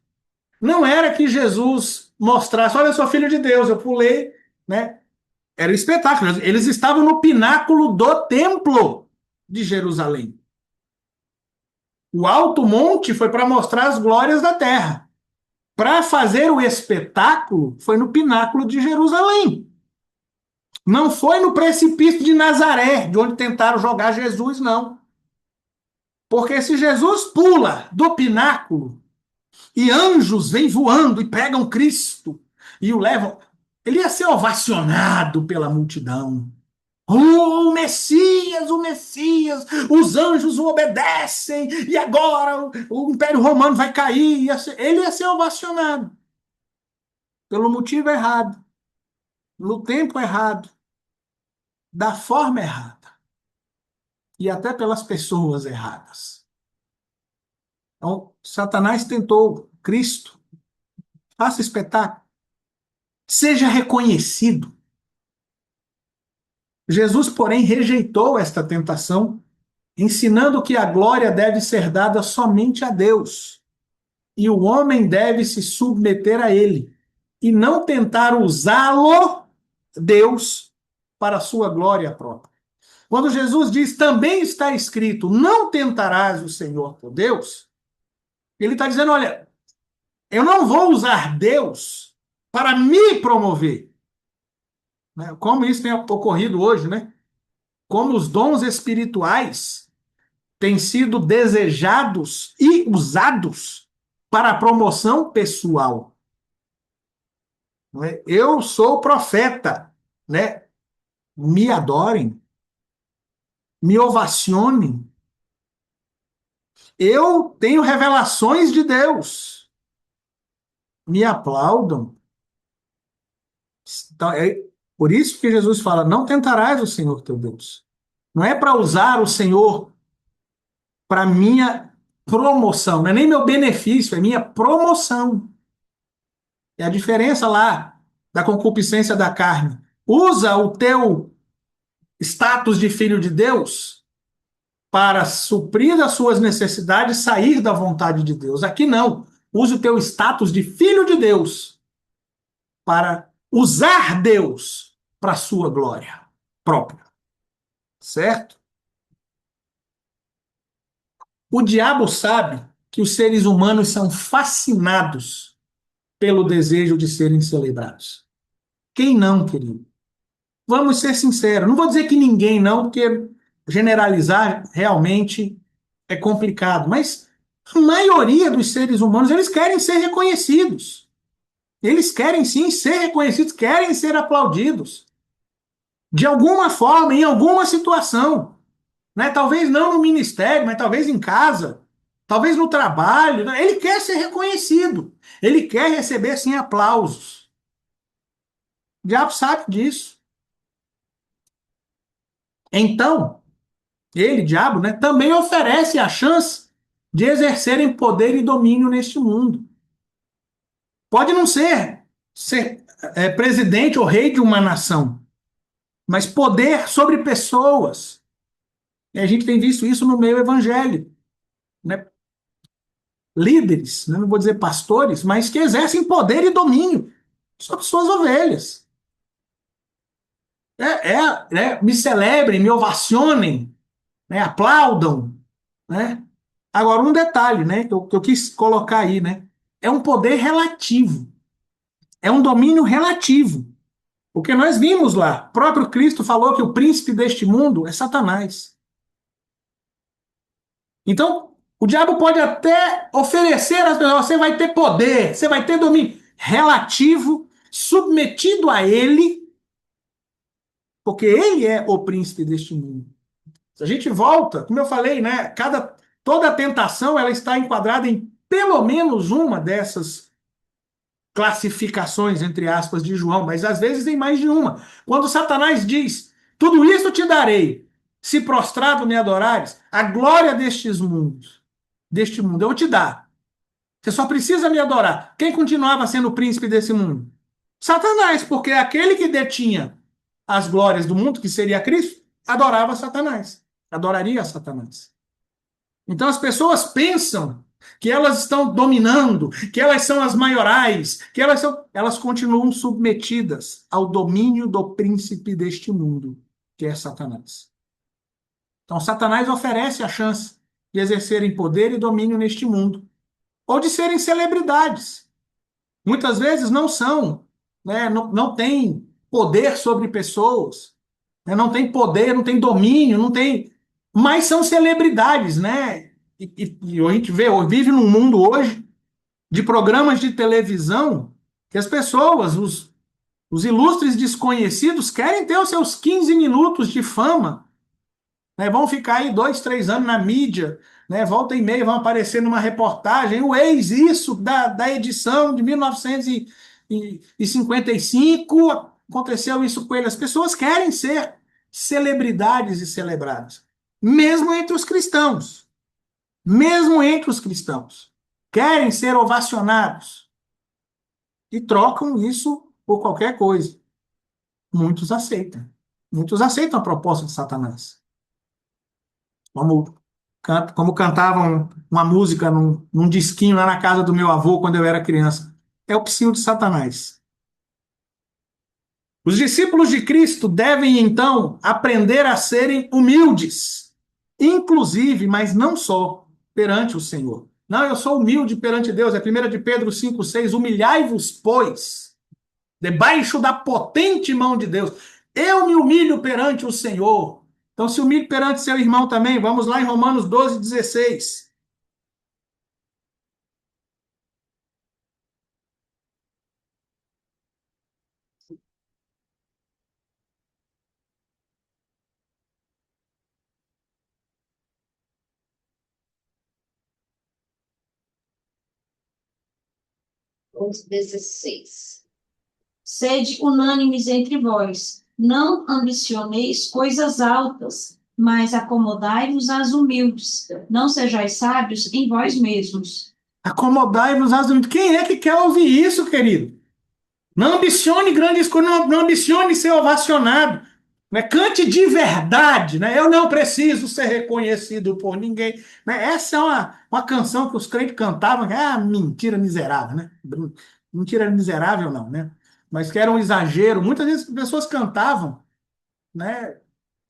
não era que Jesus mostrasse: olha, eu sou filho de Deus, eu pulei, né? Era um espetáculo. Eles estavam no pináculo do templo de Jerusalém. O alto monte foi para mostrar as glórias da terra. Para fazer o espetáculo, foi no pináculo de Jerusalém. Não foi no precipício de Nazaré, de onde tentaram jogar Jesus, não. Porque se Jesus pula do pináculo e anjos vêm voando e pegam Cristo e o levam, ele ia ser ovacionado pela multidão. O Messias, o Messias, os anjos o obedecem, e agora o Império Romano vai cair. Ele ia ser ovacionado pelo motivo errado, no tempo errado, da forma errada e até pelas pessoas erradas. Então, Satanás tentou Cristo. Faça espetáculo. Seja reconhecido. Jesus, porém, rejeitou esta tentação, ensinando que a glória deve ser dada somente a Deus, e o homem deve se submeter a ele, e não tentar usá-lo, Deus, para a sua glória própria. Quando Jesus diz, também está escrito, não tentarás o Senhor teu Deus, ele está dizendo, olha, eu não vou usar Deus para me promover. Como isso tem ocorrido hoje, né? Como os dons espirituais têm sido desejados e usados para a promoção pessoal. Eu sou profeta, né? Me adorem, me ovacionem. Eu tenho revelações de Deus, me aplaudam. Então, é por isso que Jesus fala, não tentarás o Senhor teu Deus. Não é para usar o Senhor para minha promoção, não é nem meu benefício, é minha promoção. É a diferença lá da concupiscência da carne. Usa o teu status de filho de Deus para suprir as suas necessidades, sair da vontade de Deus. Aqui não. Use o teu status de filho de Deus para usar Deus para a sua glória própria. Certo? O diabo sabe que os seres humanos são fascinados pelo desejo de serem celebrados. Quem não, querido? Vamos ser sinceros. Não vou dizer que ninguém não, porque generalizar realmente é complicado. Mas a maioria dos seres humanos, eles querem ser reconhecidos. Eles querem sim ser reconhecidos, querem ser aplaudidos. De alguma forma, em alguma situação. Né? Talvez não no ministério, mas talvez em casa. Talvez no trabalho. Né? Ele quer ser reconhecido. Ele quer receber, sim, aplausos. O diabo sabe disso. Então, ele, diabo, né, também oferece a chance de exercerem poder e domínio neste mundo. Pode não ser presidente ou rei de uma nação, mas poder sobre pessoas. E a gente tem visto isso no meio evangélico. Né? Líderes, né, não vou dizer pastores, mas que exercem poder e domínio sobre suas ovelhas. Me celebrem, me ovacionem, né, aplaudam, né? Agora, um detalhe, né, que eu quis colocar aí, né? É um poder relativo. É um domínio relativo. Porque nós vimos lá, o próprio Cristo falou que o príncipe deste mundo é Satanás. Então, o diabo pode até oferecer às pessoas, você vai ter poder, você vai ter domínio relativo, submetido a ele, porque ele é o príncipe deste mundo. Se a gente volta, como eu falei, né, toda tentação ela está enquadrada em pelo menos uma dessas classificações, entre aspas, de João, mas às vezes tem mais de uma. Quando Satanás diz, tudo isso te darei, se prostrado me adorares, a glória deste mundo, eu vou te dar. Você só precisa me adorar. Quem continuava sendo o príncipe desse mundo? Satanás, porque aquele que detinha as glórias do mundo, que seria Cristo, adorava Satanás. Adoraria Satanás. Então as pessoas pensam que elas estão dominando, que elas são as maiorais, elas continuam submetidas ao domínio do príncipe deste mundo, que é Satanás. Então Satanás oferece a chance de exercerem poder e domínio neste mundo, ou de serem celebridades. Muitas vezes não são, né, não têm poder sobre pessoas, né, não tem poder, não tem domínio, não tem, mas são celebridades, né? E a gente vive num mundo hoje de programas de televisão que as pessoas, os ilustres desconhecidos, querem ter os seus 15 minutos de fama, né? Vão ficar aí 2, 3 anos na mídia, né? Volta e meia vão aparecer numa reportagem, o ex isso da edição de 1955, aconteceu isso com ele. As pessoas querem ser celebridades e celebradas, mesmo entre os cristãos. Mesmo entre os cristãos. querem ser ovacionados e trocam isso por qualquer coisa. Muitos aceitam. Muitos aceitam a proposta de Satanás. Como cantavam uma música num disquinho lá na casa do meu avô quando eu era criança. É o psinho de Satanás. Os discípulos de Cristo devem, então, aprender a serem humildes, inclusive, mas não só, perante o Senhor. Não, eu sou humilde perante Deus, é 1 de Pedro 5,6, humilhai-vos, pois, debaixo da potente mão de Deus. Eu me humilho perante o Senhor. Então, se humilhe perante seu irmão também. Vamos lá em Romanos 12,16. Os 16. Sede unânimes entre vós, não ambicioneis coisas altas, mas acomodai-vos às humildes. Não sejais sábios em vós mesmos. Acomodai-vos às humildes. Quem é que quer ouvir isso, querido? Não ambicione grandes coisas, não ambicione ser ovacionado. Né? Cante de verdade. Né? Eu não preciso ser reconhecido por ninguém. Né? Essa é uma canção que os crentes cantavam, que é mentira miserável. Né? Mentira miserável, não, né? Mas que era um exagero. Muitas vezes as pessoas cantavam, né?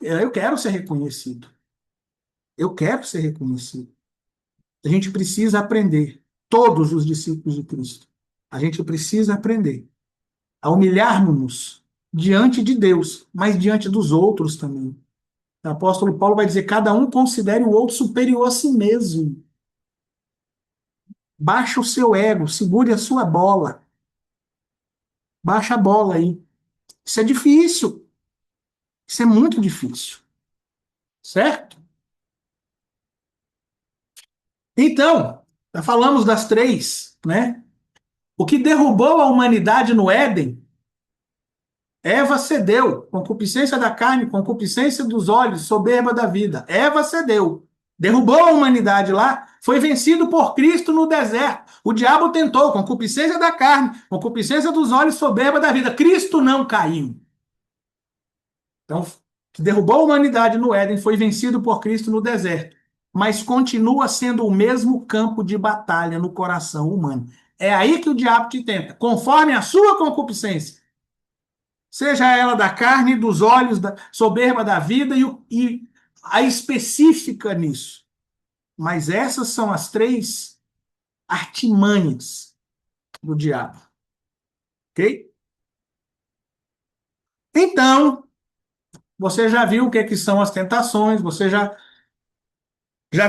Eu quero ser reconhecido. Eu quero ser reconhecido. A gente precisa aprender, todos os discípulos de Cristo. A gente precisa aprender a humilharmos-nos diante de Deus, mas diante dos outros também. O apóstolo Paulo vai dizer: cada um considere o outro superior a si mesmo. Baixa o seu ego, segure a sua bola. Baixa a bola aí. Isso é difícil. Isso é muito difícil. Certo? Então, já falamos das três, né? O que derrubou a humanidade no Éden, Eva cedeu, concupiscência da carne, concupiscência dos olhos, soberba da vida. Eva cedeu, derrubou a humanidade lá, foi vencido por Cristo no deserto. O diabo tentou, concupiscência da carne, concupiscência dos olhos, soberba da vida. Cristo não caiu. Então, que derrubou a humanidade no Éden foi vencido por Cristo no deserto, mas continua sendo o mesmo campo de batalha no coração humano. É aí que o diabo te tenta, conforme a sua concupiscência. Seja ela da carne, dos olhos, da soberba da vida e a específica nisso. Mas essas são as três artimanhas do diabo. Ok? Então, você já viu o que são as tentações, você já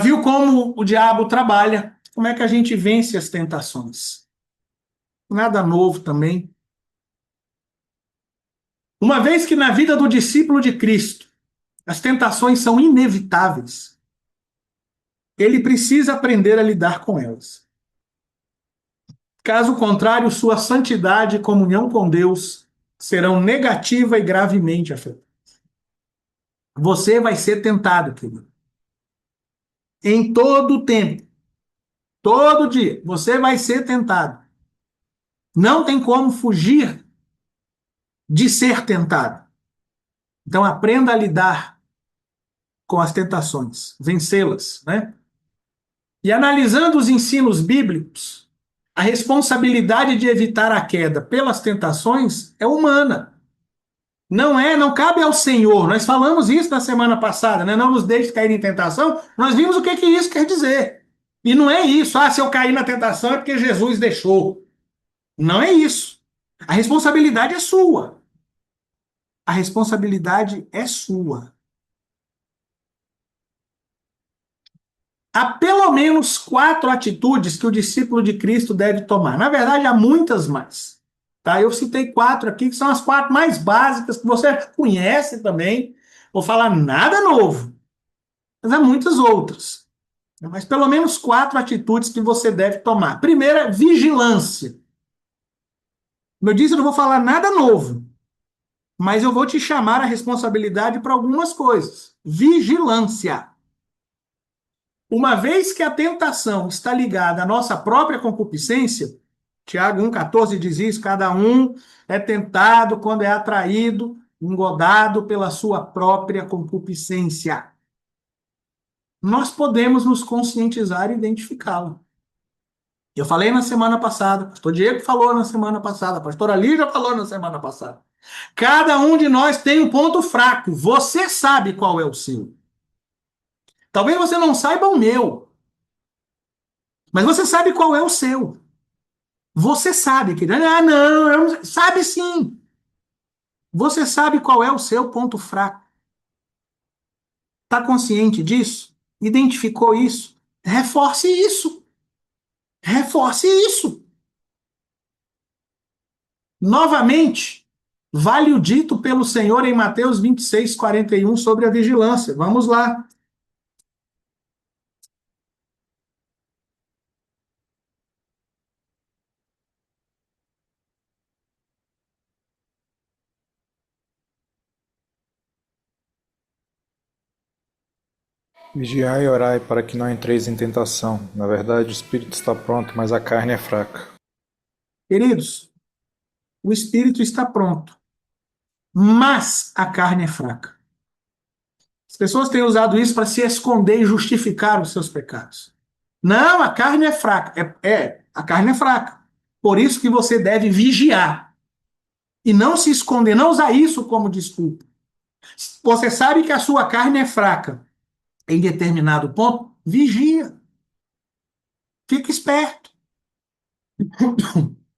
viu como o diabo trabalha, como é que a gente vence as tentações. Nada novo também. Uma vez que na vida do discípulo de Cristo as tentações são inevitáveis, ele precisa aprender a lidar com elas. Caso contrário, sua santidade e comunhão com Deus serão negativa e gravemente afetadas. Você vai ser tentado, querido. Em todo o tempo, todo dia, você vai ser tentado. Não tem como fugir de ser tentado. Então aprenda a lidar com as tentações, vencê-las, né? E analisando os ensinos bíblicos, a responsabilidade de evitar a queda pelas tentações é humana. Não cabe ao Senhor. Nós falamos isso na semana passada, né? Não nos deixe cair em tentação. Nós vimos o que isso quer dizer. E não é isso. Se eu cair na tentação é porque Jesus deixou. Não é isso. A responsabilidade é sua. A responsabilidade é sua. Há pelo menos 4 atitudes que o discípulo de Cristo deve tomar. Na verdade, há muitas mais. Tá? Eu citei 4 aqui, que são as 4 mais básicas, que você conhece também. Vou falar nada novo. Mas há muitas outras. Mas pelo menos 4 atitudes que você deve tomar. Primeira, vigilância. Como eu disse, eu não vou falar nada novo. Mas eu vou te chamar a responsabilidade para algumas coisas. Vigilância. Uma vez que a tentação está ligada à nossa própria concupiscência, Tiago 1,14 diz isso, cada um é tentado quando é atraído, engodado pela sua própria concupiscência. Nós podemos nos conscientizar e identificá-la. Eu falei na semana passada, o pastor Diego falou na semana passada, a pastora Lígia falou na semana passada. Cada um de nós tem um ponto fraco. Você sabe qual é o seu. Talvez você não saiba o meu, mas você sabe qual é o seu. Você sabe, querido. Ah, não, eu não... Sabe sim. Você sabe qual é o seu ponto fraco. Está consciente disso? Identificou isso? Reforce isso. Reforce isso. Novamente, vale o dito pelo Senhor em Mateus 26:41 sobre a vigilância. Vamos lá. Vigiai e orai para que não entreis em tentação. Na verdade, o espírito está pronto, mas a carne é fraca. Queridos, o espírito está pronto, mas a carne é fraca. As pessoas têm usado isso para se esconder e justificar os seus pecados. Não, a carne é fraca. A carne é fraca. Por isso que você deve vigiar. E não se esconder, não usar isso como desculpa. Você sabe que a sua carne é fraca em determinado ponto, vigia. Fica esperto.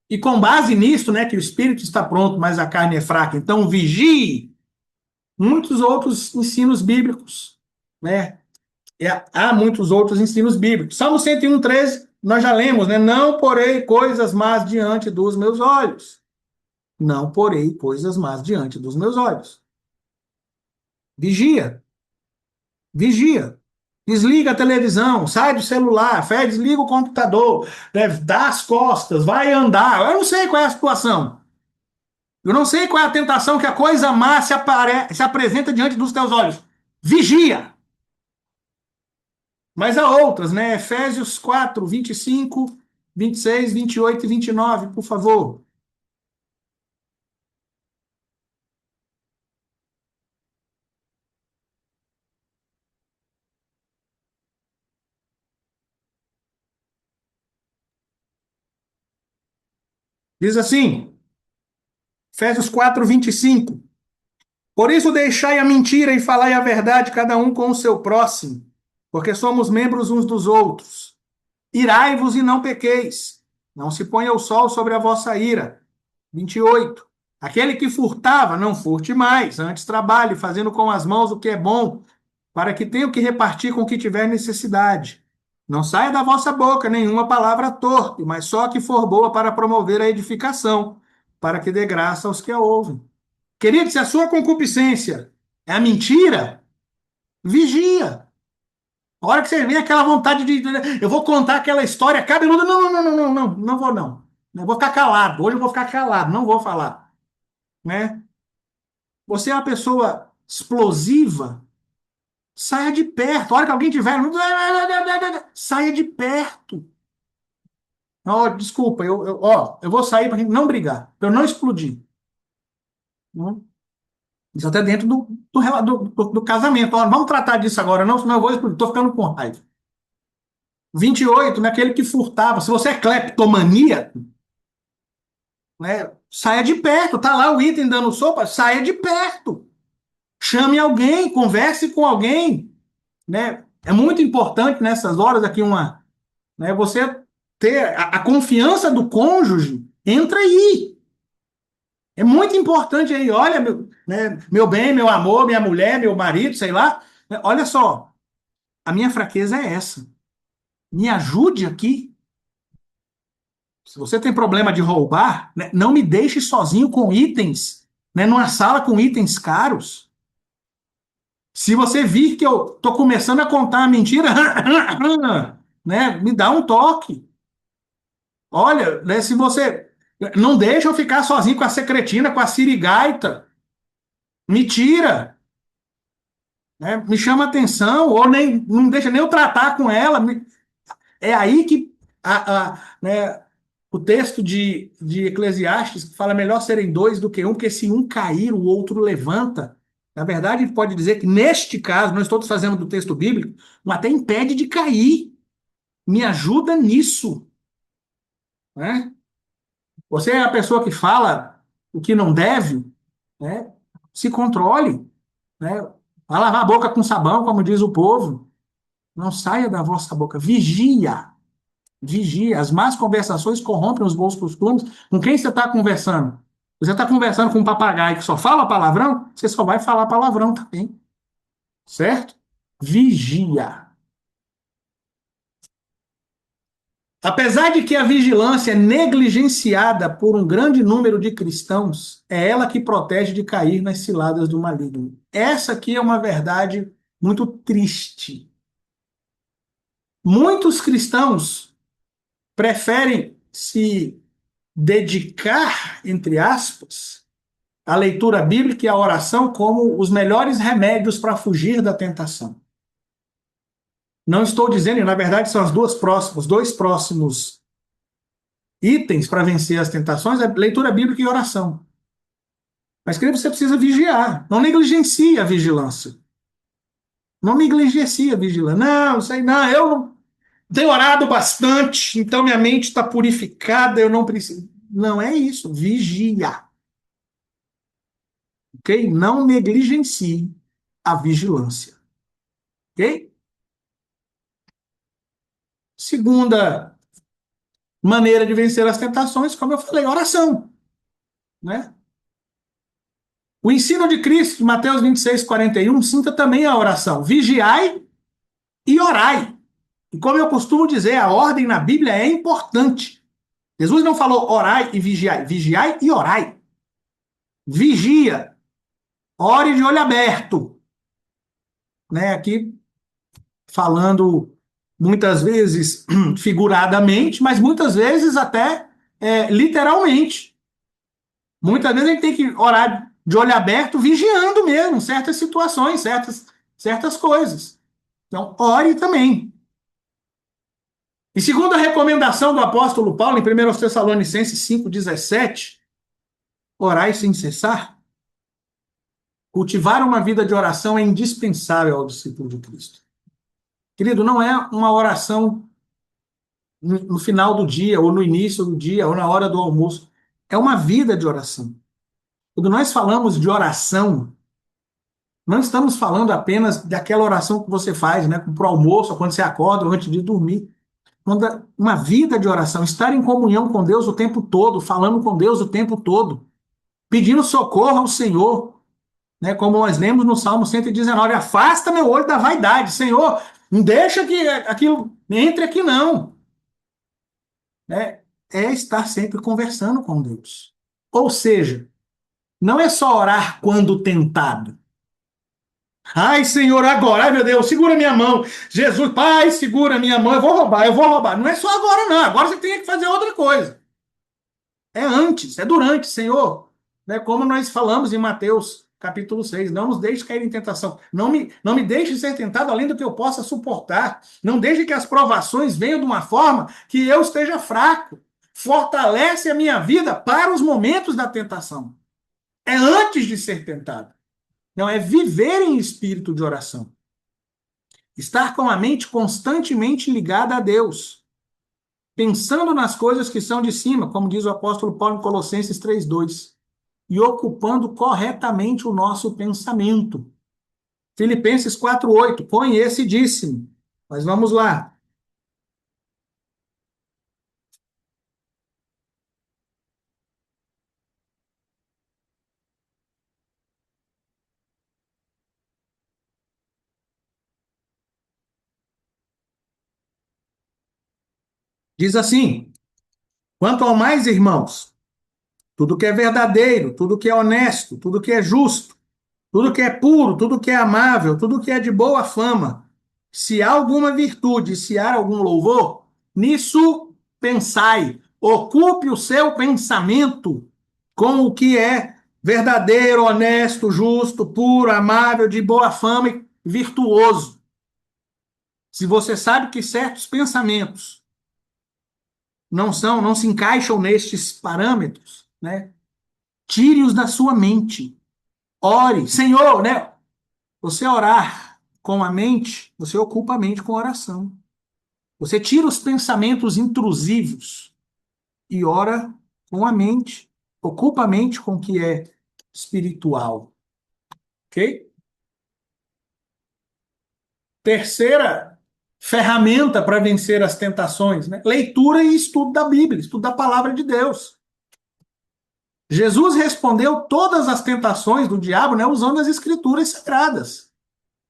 E com base nisso, né, que o espírito está pronto, mas a carne é fraca, então vigie. Muitos outros ensinos bíblicos, né? Há muitos outros ensinos bíblicos. Salmo 101:13, nós já lemos, né? Não porei coisas más diante dos meus olhos. Não porei coisas más diante dos meus olhos. Vigia. Vigia. Desliga a televisão, sai do celular, desliga o computador, né? Dá as costas, vai andar. Eu não sei qual é a situação. Eu não sei qual é a tentação que a coisa má se apresenta diante dos teus olhos. Vigia. Mas há outras, né? Efésios 4:25, 26, 28 e 29, por favor. Diz assim, Efésios 4:25. Por isso deixai a mentira e falai a verdade, cada um com o seu próximo, porque somos membros uns dos outros. Irai-vos e não pequeis. Não se ponha o sol sobre a vossa ira. 28. Aquele que furtava, não furte mais, antes trabalhe, fazendo com as mãos o que é bom, para que tenha o que repartir com o que tiver necessidade. Não saia da vossa boca nenhuma palavra torpe, mas só a que for boa para promover a edificação, para que dê graça aos que a ouvem. Querido, se a sua concupiscência é a mentira, vigia. A hora que você vem aquela vontade de... Eu vou contar aquela história cabeluda. Não, não, não, não, não, não vou não. Eu vou ficar calado. Hoje eu vou ficar calado, não vou falar. Né? Você é uma pessoa explosiva, saia de perto. A hora que alguém tiver... Saia de perto. Oh, desculpa, eu vou sair para não brigar, para eu não explodir. Isso até dentro do casamento. Ó, vamos tratar disso agora, não, senão eu vou explodir. Estou ficando com raiva. 28, naquele que furtava. Se você é cleptomaníaco, né, saia de perto. Tá lá o item dando sopa, saia de perto. Chame alguém, converse com alguém. Né? É muito importante nessas horas aqui né, você ter a confiança do cônjuge. Entra aí. É muito importante aí. Olha, meu bem, meu amor, minha mulher, meu marido, sei lá. Olha só, a minha fraqueza é essa. Me ajude aqui. Se você tem problema de roubar, né, não me deixe sozinho com itens, né, numa sala com itens caros. Se você vir que eu estou começando a contar a mentira, né, me dá um toque. Olha, né, se você... Não deixa eu ficar sozinho com a secretina, com a sirigaita. Me tira. né? Me chama atenção, ou nem, não deixa nem eu tratar com ela. É aí que né, o texto de Eclesiastes fala melhor serem dois do que um, porque se um cair, o outro levanta. Na verdade, ele pode dizer que neste caso, não estou fazendo do texto bíblico, mas até impede de cair. Me ajuda nisso, né? Você é a pessoa que fala o que não deve, né? Se controle, né? Vai lavar a boca com sabão, como diz o povo. Não saia da vossa boca. Vigia. Vigia. As más conversações corrompem os bons costumes. Com quem você está conversando? Você está conversando com um papagaio que só fala palavrão? Você só vai falar palavrão também. Certo? Vigia. Apesar de que a vigilância é negligenciada por um grande número de cristãos, é ela que protege de cair nas ciladas do maligno. Essa aqui é uma verdade muito triste. Muitos cristãos preferem se dedicar, entre aspas, à leitura bíblica e à oração como os melhores remédios para fugir da tentação. Não estou dizendo, e na verdade são os dois próximos itens para vencer as tentações, é leitura bíblica e oração. Mas, querido, você precisa vigiar. Não negligencie a vigilância. Não negligencie a vigilância. Não, isso aí não, eu não tenho orado bastante, então minha mente está purificada, eu não preciso. Não é isso, vigia. Ok? Não negligencie a vigilância. Ok? Segunda maneira de vencer as tentações, como eu falei, oração. Né? O ensino de Cristo, de Mateus 26:41, cita também a oração. Vigiai e orai. E como eu costumo dizer, a ordem na Bíblia é importante. Jesus não falou orai e vigiai. Vigiai e orai. Vigia. Ore de olho aberto. Né? Aqui falando muitas vezes figuradamente, mas muitas vezes até literalmente. Muitas vezes a gente tem que orar de olho aberto, vigiando mesmo certas situações, certas coisas. Então, ore também. E segundo a recomendação do apóstolo Paulo, em 1 Tessalonicenses 5,17, orai sem cessar. Cultivar uma vida de oração é indispensável ao discípulo de Cristo. Querido, não é uma oração no final do dia, ou no início do dia, ou na hora do almoço. É uma vida de oração. Quando nós falamos de oração, não estamos falando apenas daquela oração que você faz, né, para o almoço, ou quando você acorda, ou antes de dormir. Uma vida de oração, estar em comunhão com Deus o tempo todo, falando com Deus o tempo todo, pedindo socorro ao Senhor, né, como nós lemos no Salmo 119, afasta meu olho da vaidade, Senhor, não deixa que aquilo entre aqui não. É estar sempre conversando com Deus. Ou seja, não é só orar quando tentado. Ai, Senhor, agora, ai meu Deus, segura minha mão. Jesus, Pai, segura minha mão, eu vou roubar, eu vou roubar. Não é só agora, não. Agora você tem que fazer outra coisa. É antes, é durante, Senhor. Né? Como nós falamos em Mateus capítulo 6, não nos deixe cair em tentação. Não me deixe ser tentado além do que eu possa suportar. Não deixe que as provações venham de uma forma que eu esteja fraco. Fortalece a minha vida para os momentos da tentação. É antes de ser tentado. Não, é viver em espírito de oração. Estar com a mente constantemente ligada a Deus. Pensando nas coisas que são de cima, como diz o apóstolo Paulo em Colossenses 3:2. E ocupando corretamente o nosso pensamento. Filipenses 4:8. Conhecidíssimo. Mas vamos lá. Diz assim: quanto ao mais, irmãos, tudo que é verdadeiro, tudo que é honesto, tudo que é justo, tudo que é puro, tudo que é amável, tudo que é de boa fama, se há alguma virtude, se há algum louvor, nisso pensai. Ocupe o seu pensamento com o que é verdadeiro, honesto, justo, puro, amável, de boa fama. virtuoso, se você sabe que certos pensamentos não se encaixam nestes parâmetros, né? Tire-os da sua mente. Ore, Senhor, né? Você orar com a mente, você ocupa a mente com oração. Você tira os pensamentos intrusivos e ora com a mente, ocupa a mente com o que é espiritual. Ok? Terceira ferramenta para vencer as tentações, né? Leitura e estudo da Bíblia, estudo da palavra de Deus. Jesus respondeu todas as tentações do diabo, né, usando as escrituras sagradas.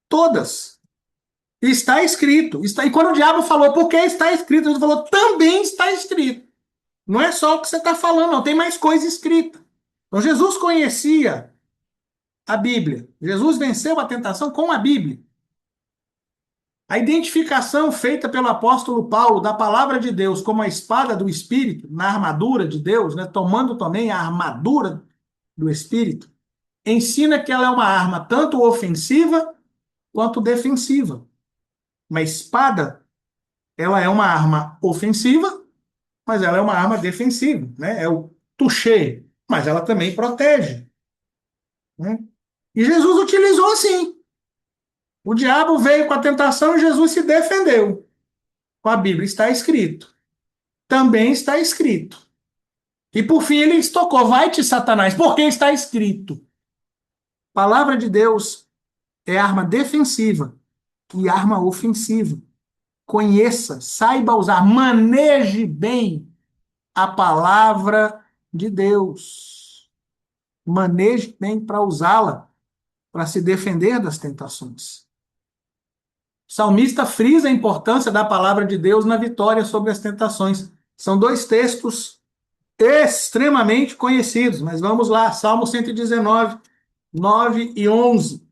Todas. Está escrito. E quando o diabo falou, por que está escrito? Ele falou, também está escrito. Não é só o que você está falando, não. Tem mais coisa escrita. Então, Jesus conhecia a Bíblia. Jesus venceu a tentação com a Bíblia. A identificação feita pelo apóstolo Paulo da palavra de Deus como a espada do Espírito, na armadura de Deus, né, tomando também a armadura do Espírito, ensina que ela é uma arma tanto ofensiva quanto defensiva. Uma espada, ela é uma arma ofensiva, mas ela é uma arma defensiva, né? É o toucher, mas ela também protege, né? E Jesus utilizou assim. O diabo veio com a tentação e Jesus se defendeu. Com a Bíblia está escrito. Também está escrito. E por fim ele estocou, vai-te, Satanás, porque está escrito. Palavra de Deus é arma defensiva e arma ofensiva. Conheça, saiba usar, maneje bem a palavra de Deus. Maneje bem para usá-la, para se defender das tentações. O salmista frisa a importância da palavra de Deus na vitória sobre as tentações. São dois textos extremamente conhecidos, mas vamos lá, Salmo 119, 9 e 11.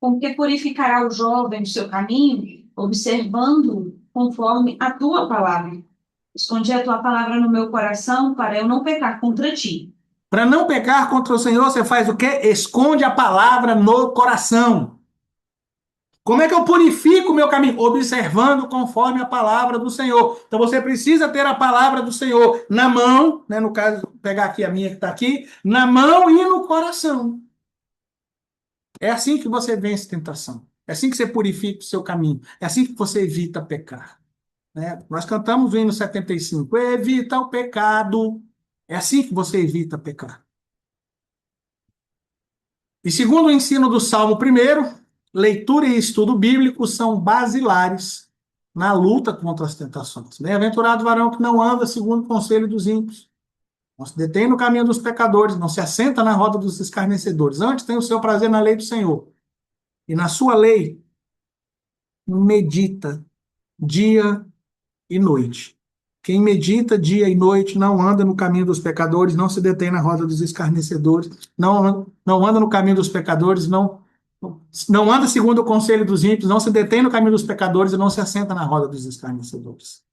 Com que purificará o jovem o seu caminho, observando conforme a tua palavra. Escondi a tua palavra no meu coração para eu não pecar contra ti. Para não pecar contra o Senhor, você faz o quê? Esconde a palavra no coração. Como é que eu purifico o meu caminho? Observando conforme a palavra do Senhor. Então você precisa ter a palavra do Senhor na mão, né? No caso, vou pegar aqui a minha que está aqui, na mão e no coração. É assim que você vence tentação. É assim que você purifica o seu caminho. É assim que você evita pecar. Né? Nós cantamos o hino 75. Evita o pecado. É assim que você evita pecar. E segundo o ensino do Salmo 1º, leitura e estudo bíblico são basilares na luta contra as tentações. Bem-aventurado o varão que não anda segundo o conselho dos ímpios, não se detém no caminho dos pecadores, não se assenta na roda dos escarnecedores. Antes tem o seu prazer na lei do Senhor. E na sua lei medita dia e noite. Quem medita dia e noite não anda no caminho dos pecadores, não se detém na roda dos escarnecedores, não anda no caminho dos pecadores, não anda segundo o conselho dos ímpios, não se detém no caminho dos pecadores e não se assenta na roda dos escarnecedores.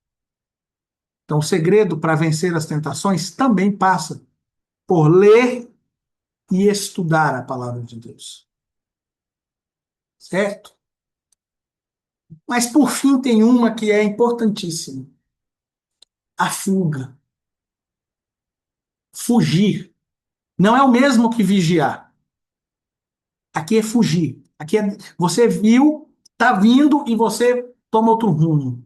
Então, o segredo para vencer as tentações também passa por ler e estudar a palavra de Deus. Certo? Mas, por fim, tem uma que é importantíssima. A fuga. Fugir. Não é o mesmo que vigiar. Aqui é fugir. Aqui é você viu, está vindo e você toma outro rumo.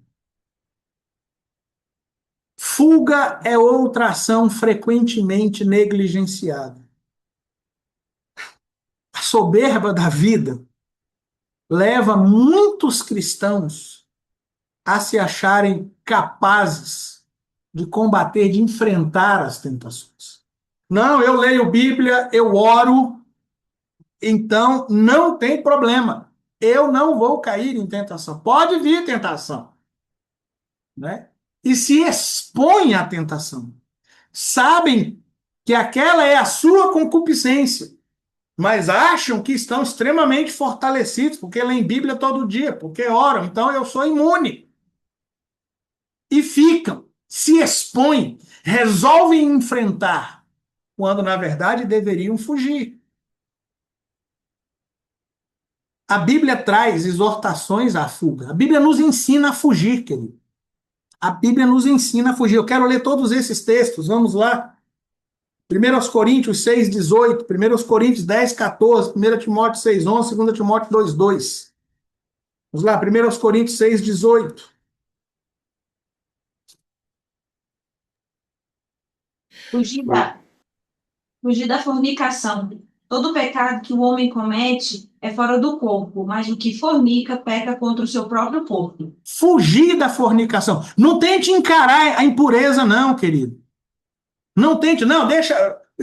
Fuga é outra ação frequentemente negligenciada. A soberba da vida leva muitos cristãos a se acharem capazes de combater, de enfrentar as tentações. Não, eu leio Bíblia, eu oro, então não tem problema. Eu não vou cair em tentação. Pode vir tentação, né? E se expõe à tentação. Sabem que aquela é a sua concupiscência, mas acham que estão extremamente fortalecidos, porque leem Bíblia todo dia, porque oram, então eu sou imune. e ficam, se expõem, resolvem enfrentar, quando na verdade deveriam fugir. A Bíblia traz exortações à fuga. A Bíblia nos ensina a fugir, querido. A Bíblia nos ensina a fugir. Eu quero ler todos esses textos. Vamos lá. 1 Coríntios 6:18, 1 Coríntios 10:14, 1 Timóteo 6:11, 2 Timóteo 2:2. Vamos lá, 1 Coríntios 6:18. Fugir da, fugir da fornicação. Todo pecado que o homem comete é fora do corpo, mas o que fornica peca contra o seu próprio corpo. Fugir da fornicação. Não tente encarar a impureza, não, querido. Não tente, não, deixa.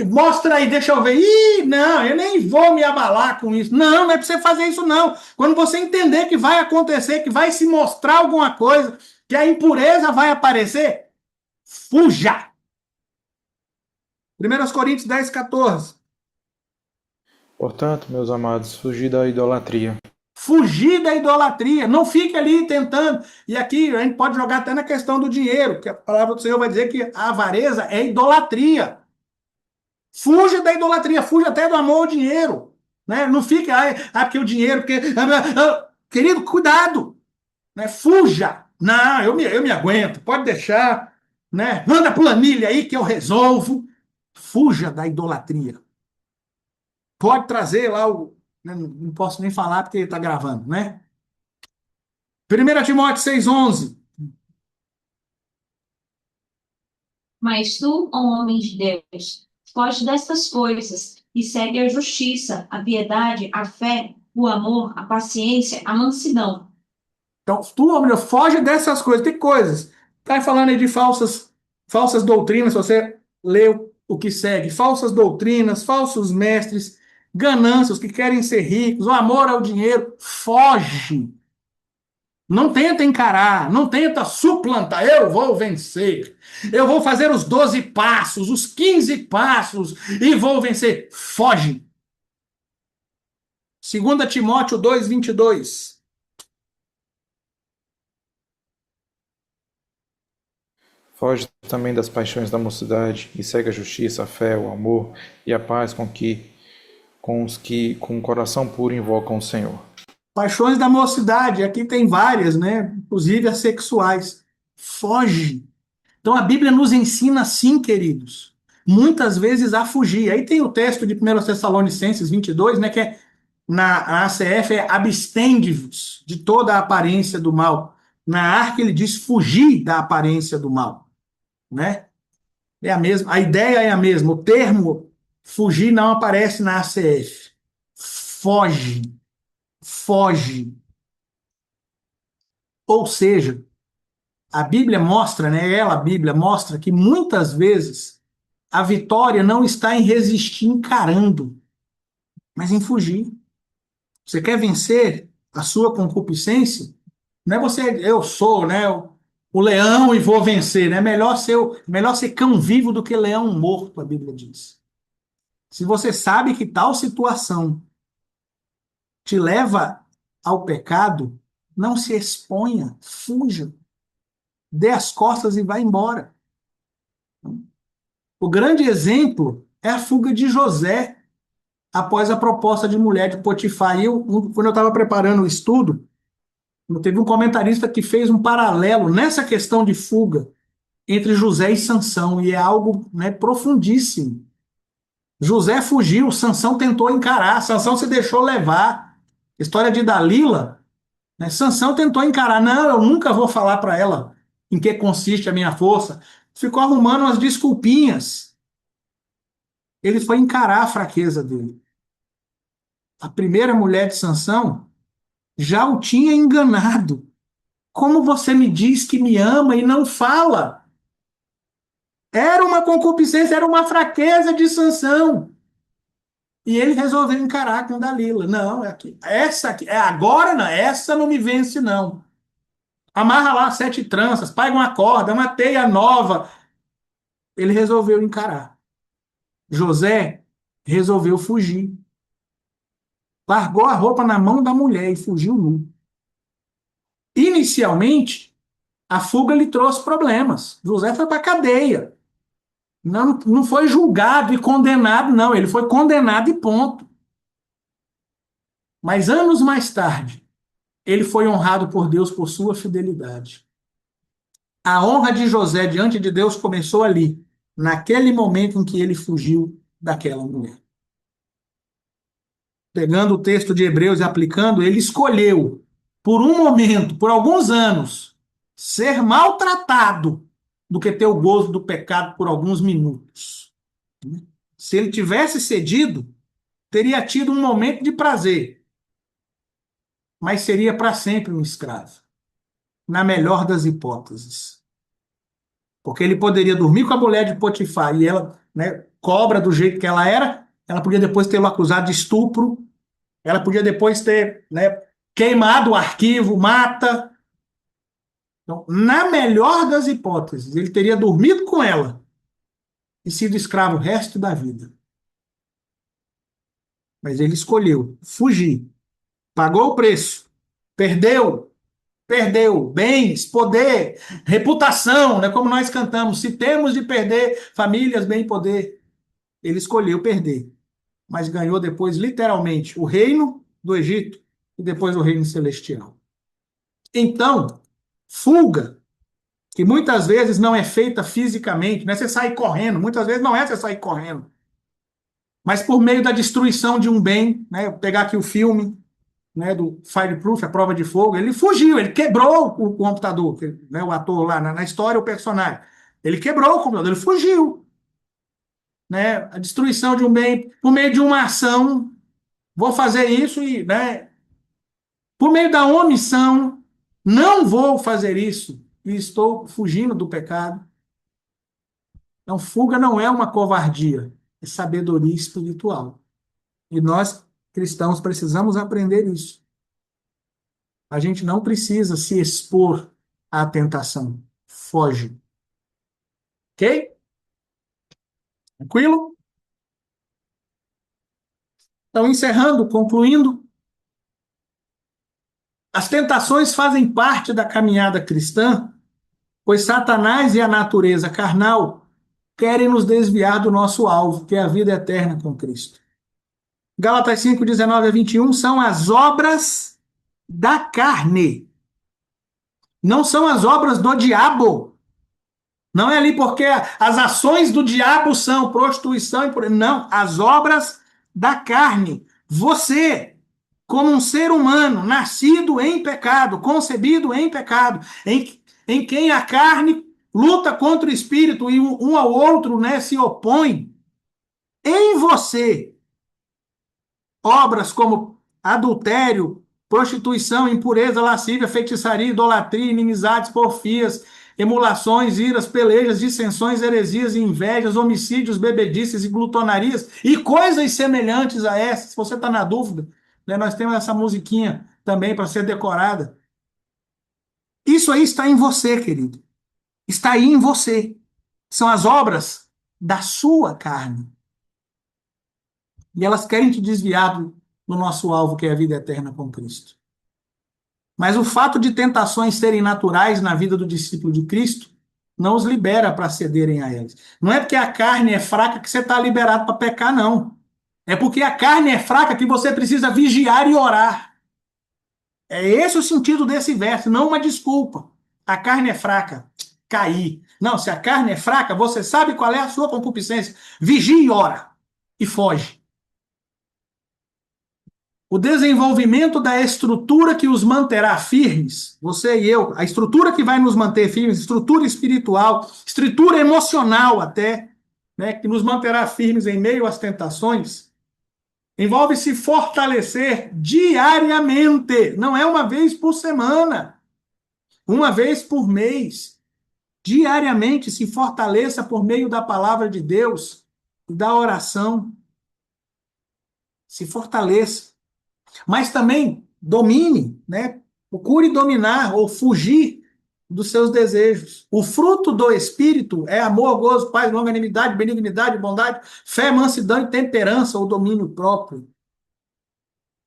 Mostra aí, deixa eu ver. Ih, não, eu nem vou me abalar com isso. Não, não é para você fazer isso, não. Quando você entender que vai acontecer, que vai se mostrar alguma coisa, que a impureza vai aparecer, fuja. 1 Coríntios 10:14. Portanto, meus amados, fugi da idolatria. Fugir da idolatria. Não fique ali tentando. E aqui a gente pode jogar até na questão do dinheiro, que a palavra do Senhor vai dizer que a avareza é idolatria. Fuja da idolatria, fuja até do amor ao dinheiro. Né? Não fique, porque o dinheiro, porque. Querido, cuidado. Né? Fuja. Não, eu me aguento, pode deixar. Né? Manda planilha aí que eu resolvo. Fuja da idolatria. Pode trazer lá o. Né? Não posso nem falar porque está gravando, né? 1 Timóteo 6:11. Mas tu, ó homem de Deus, foge destas coisas e segue a justiça, a piedade, a fé, o amor, a paciência, a mansidão. Então, tu, homem, foge dessas coisas. Tem coisas. Tá falando aí de falsas doutrinas, se você lê o que segue. Falsas doutrinas, falsos mestres, ganâncias que querem ser ricos, o amor ao dinheiro. Foge. Não tenta encarar, não tenta suplantar. Eu vou vencer. Eu vou fazer os 12 passos, os 15 passos e vou vencer. Foge. 2 Timóteo 2:22. Foge também das paixões da mocidade e segue a justiça, a fé, o amor e a paz com os que com o coração puro invocam o Senhor. Paixões da mocidade, aqui tem várias, né? Inclusive as sexuais. Foge. Então a Bíblia nos ensina assim, queridos, muitas vezes a fugir. Aí tem o texto de 1 Tessalonicenses 22, né? Que é na ACF é abstende-vos de toda a aparência do mal. Na Arca ele diz fugir da aparência do mal, né? É a mesma, a ideia é a mesma. O termo fugir não aparece na ACF. Foge, foge. Ou seja, a Bíblia mostra, né? A Bíblia mostra que muitas vezes a vitória não está em resistir encarando, mas em fugir. Você quer vencer a sua concupiscência? Não é você, eu sou, né, o leão e vou vencer, né? Melhor ser cão vivo do que leão morto, a Bíblia diz. Se você sabe que tal situação te leva ao pecado, não se exponha, fuja, dê as costas e vá embora. O grande exemplo é a fuga de José após a proposta de mulher de Potifar. Quando eu estava preparando o estudo, teve um comentarista que fez um paralelo nessa questão de fuga entre José e Sansão, e é algo, né, profundíssimo. José fugiu, Sansão tentou encarar, Sansão se deixou levar. História de Dalila, né? Sansão tentou encarar, não, eu nunca vou falar para ela em que consiste a minha força. Ficou arrumando umas desculpinhas. Ele foi encarar a fraqueza dele. A primeira mulher de Sansão já o tinha enganado. Como você me diz que me ama e não fala? Era uma concupiscência, era uma fraqueza de Sansão. E ele resolveu encarar com Dalila. Não, é aqui. Essa aqui, é agora não, essa não me vence, não. Amarra lá 7 tranças, paga uma corda, uma teia nova. Ele resolveu encarar. José resolveu fugir. Largou a roupa na mão da mulher e fugiu nu. Inicialmente, A fuga lhe trouxe problemas. José foi para a cadeia. Não, não foi julgado e condenado, não. Ele foi condenado e ponto. Mas anos mais tarde, ele foi honrado por Deus por sua fidelidade. A honra de José diante de Deus começou ali, naquele momento em que ele fugiu daquela mulher. Pegando o texto de Hebreus e aplicando, ele escolheu, por um momento, por alguns anos, ser maltratado do que ter o gozo do pecado por alguns minutos. Se ele tivesse cedido, teria tido um momento de prazer, mas seria para sempre um escravo, na melhor das hipóteses. Porque ele poderia dormir com a mulher de Potifar e ela, né, cobra do jeito que ela podia depois tê-lo acusado de estupro, ela podia depois ter, né, queimado o arquivo, mata. Então, na melhor das hipóteses, ele teria dormido com ela e sido escravo o resto da vida. Mas ele escolheu fugir, pagou o preço, perdeu bens, poder, reputação, né, como nós cantamos, se temos de perder famílias, bem e poder, ele escolheu perder, mas ganhou depois, literalmente, o reino do Egito e depois o reino celestial. Então, fuga, que muitas vezes não é feita fisicamente, não é você sair correndo, muitas vezes não é você sair correndo, mas por meio da destruição de um bem, né, pegar aqui o filme, né, do Fireproof, a prova de fogo, ele fugiu, ele quebrou o computador, né, o ator lá, na história, o personagem, ele quebrou o computador, ele fugiu, né, a destruição de um bem, por meio de uma ação, vou fazer isso e, né, por meio da omissão, não vou fazer isso e estou fugindo do pecado. Então, fuga não é uma covardia, é sabedoria espiritual. E nós, cristãos, precisamos aprender isso. A gente não precisa se expor à tentação. Foge. Ok? Tranquilo? Então, encerrando, concluindo, as tentações fazem parte da caminhada cristã, pois Satanás e a natureza carnal querem nos desviar do nosso alvo, que é a vida eterna com Cristo. Gálatas 5, 19 a 21 são as obras da carne. Não são as obras do diabo. Não é ali porque as ações do diabo são prostituição e por... Não, as obras da carne. Você, como um ser humano, nascido em pecado, concebido em pecado, em quem a carne luta contra o espírito e um ao outro, né, se opõe, em você, obras como adultério, prostituição, impureza, lascívia, feitiçaria, idolatria, inimizades, porfias, emulações, iras, pelejas, dissensões, heresias, invejas, homicídios, bebedices e glutonarias e coisas semelhantes a essas. Se você está na dúvida, né, nós temos essa musiquinha também para ser decorada. Isso aí está em você, querido. Está aí em você. São as obras da sua carne. E elas querem te desviar do nosso alvo, que é a vida eterna com Cristo. Mas o fato de tentações serem naturais na vida do discípulo de Cristo não os libera para cederem a elas. Não é porque a carne é fraca que você está liberado para pecar, não. É porque a carne é fraca que você precisa vigiar e orar. É esse o sentido desse verso, não uma desculpa. A carne é fraca, cair. Não, se a carne é fraca, você sabe qual é a sua concupiscência. Vigia e ora. E foge. O desenvolvimento da estrutura que os manterá firmes, você e eu, a estrutura que vai nos manter firmes, estrutura espiritual, estrutura emocional até, né, que nos manterá firmes em meio às tentações, envolve se fortalecer diariamente, não é uma vez por semana, uma vez por mês. Diariamente se fortaleça por meio da palavra de Deus e da oração. Se fortaleça. Mas também domine, né? Procure dominar ou fugir dos seus desejos. O fruto do Espírito é amor, gozo, paz, longanimidade, benignidade, bondade, fé, mansidão e temperança ou domínio próprio.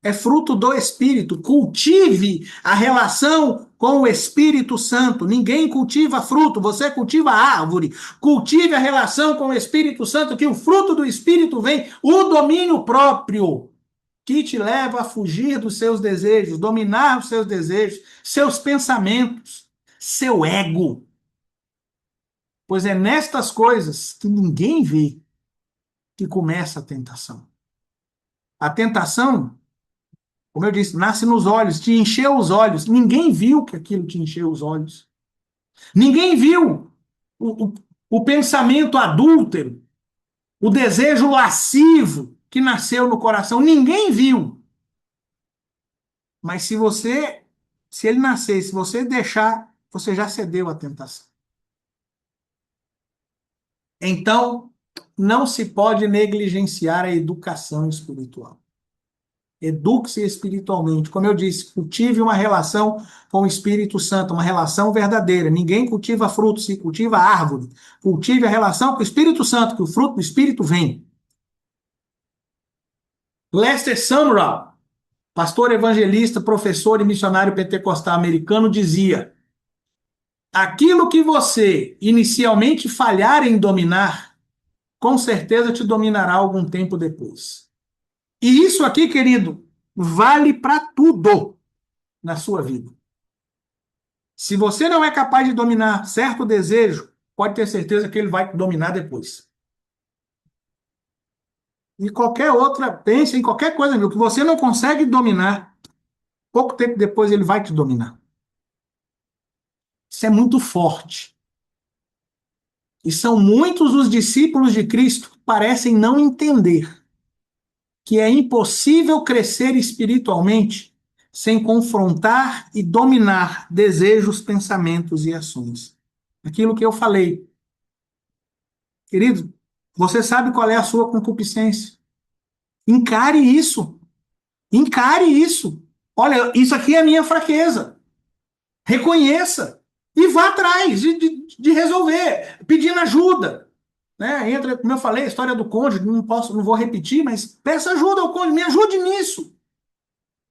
É fruto do Espírito. Cultive a relação com o Espírito Santo. Ninguém cultiva fruto, você cultiva árvore. Cultive a relação com o Espírito Santo, que o fruto do Espírito vem, o domínio próprio, que te leva a fugir dos seus desejos, dominar os seus desejos, seus pensamentos, seu ego. Pois é nestas coisas que ninguém vê que começa a tentação. A tentação, como eu disse, nasce nos olhos, te encheu os olhos. Ninguém viu que aquilo te encheu os olhos. Ninguém viu o pensamento adúltero, o desejo lascivo que nasceu no coração. Ninguém viu. Mas se ele nascer, se você deixar, você já cedeu à tentação. Então, não se pode negligenciar a educação espiritual. Eduque-se espiritualmente. Como eu disse, cultive uma relação com o Espírito Santo, uma relação verdadeira. Ninguém cultiva fruto, se cultiva árvore. Cultive a relação com o Espírito Santo, que o fruto do Espírito vem. Lester Sumrall, pastor evangelista, professor e missionário pentecostal americano, dizia: aquilo que você inicialmente falhar em dominar, com certeza te dominará algum tempo depois. E isso aqui, querido, vale para tudo na sua vida. Se você não é capaz de dominar certo desejo, pode ter certeza que ele vai te dominar depois. E qualquer outra, pense em qualquer coisa, meu, que você não consegue dominar, pouco tempo depois ele vai te dominar. Isso é muito forte. E são muitos os discípulos de Cristo que parecem não entender que é impossível crescer espiritualmente sem confrontar e dominar desejos, pensamentos e ações. Aquilo que eu falei. Querido, você sabe qual é a sua concupiscência. Encare isso. Encare isso. Olha, isso aqui é a minha fraqueza. Reconheça. E vá atrás de resolver, pedindo ajuda. Né? Entra, como eu falei, a história do cônjuge, não vou repetir, mas peça ajuda ao cônjuge, me ajude nisso.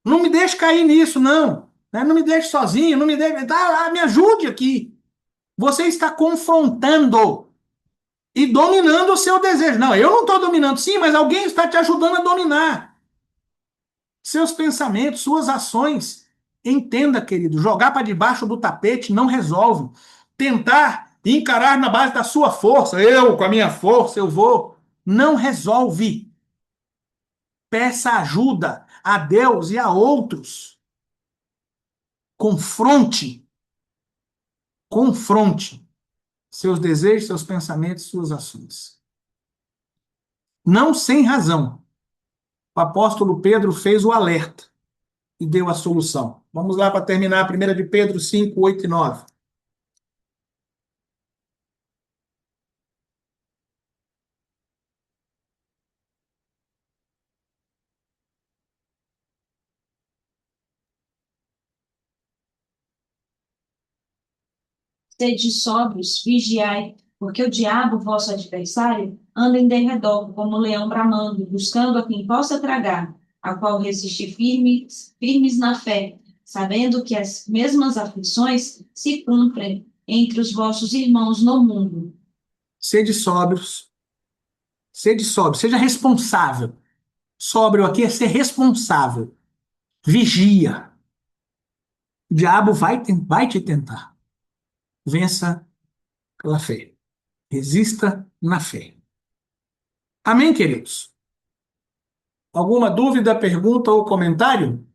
Não me deixe cair nisso, não. Né? Não me deixe sozinho, não me deixe. Tá, me ajude aqui. Você está confrontando e dominando o seu desejo. Não, eu não estou dominando, sim, mas alguém está te ajudando a dominar. Seus pensamentos, suas ações. Entenda, querido, jogar para debaixo do tapete não resolve. Tentar encarar na base da sua força, eu com a minha força, eu vou. Não resolve. Peça ajuda a Deus e a outros. Confronte seus desejos, seus pensamentos, suas ações. Não sem razão. O apóstolo Pedro fez o alerta e deu a solução. Vamos lá para terminar, 1 de Pedro 5, 8 e 9. Sede sóbrios, vigiai, porque o diabo, vosso adversário, anda em derredor, como um leão bramando, buscando a quem possa tragar, a qual resistir firmes na fé, sabendo que as mesmas aflições se cumprem entre os vossos irmãos no mundo. Sede sóbrios, seja responsável. Sóbrio aqui é ser responsável. Vigia. O diabo vai te tentar. Vença pela fé. Resista na fé. Amém, queridos? Alguma dúvida, pergunta ou comentário?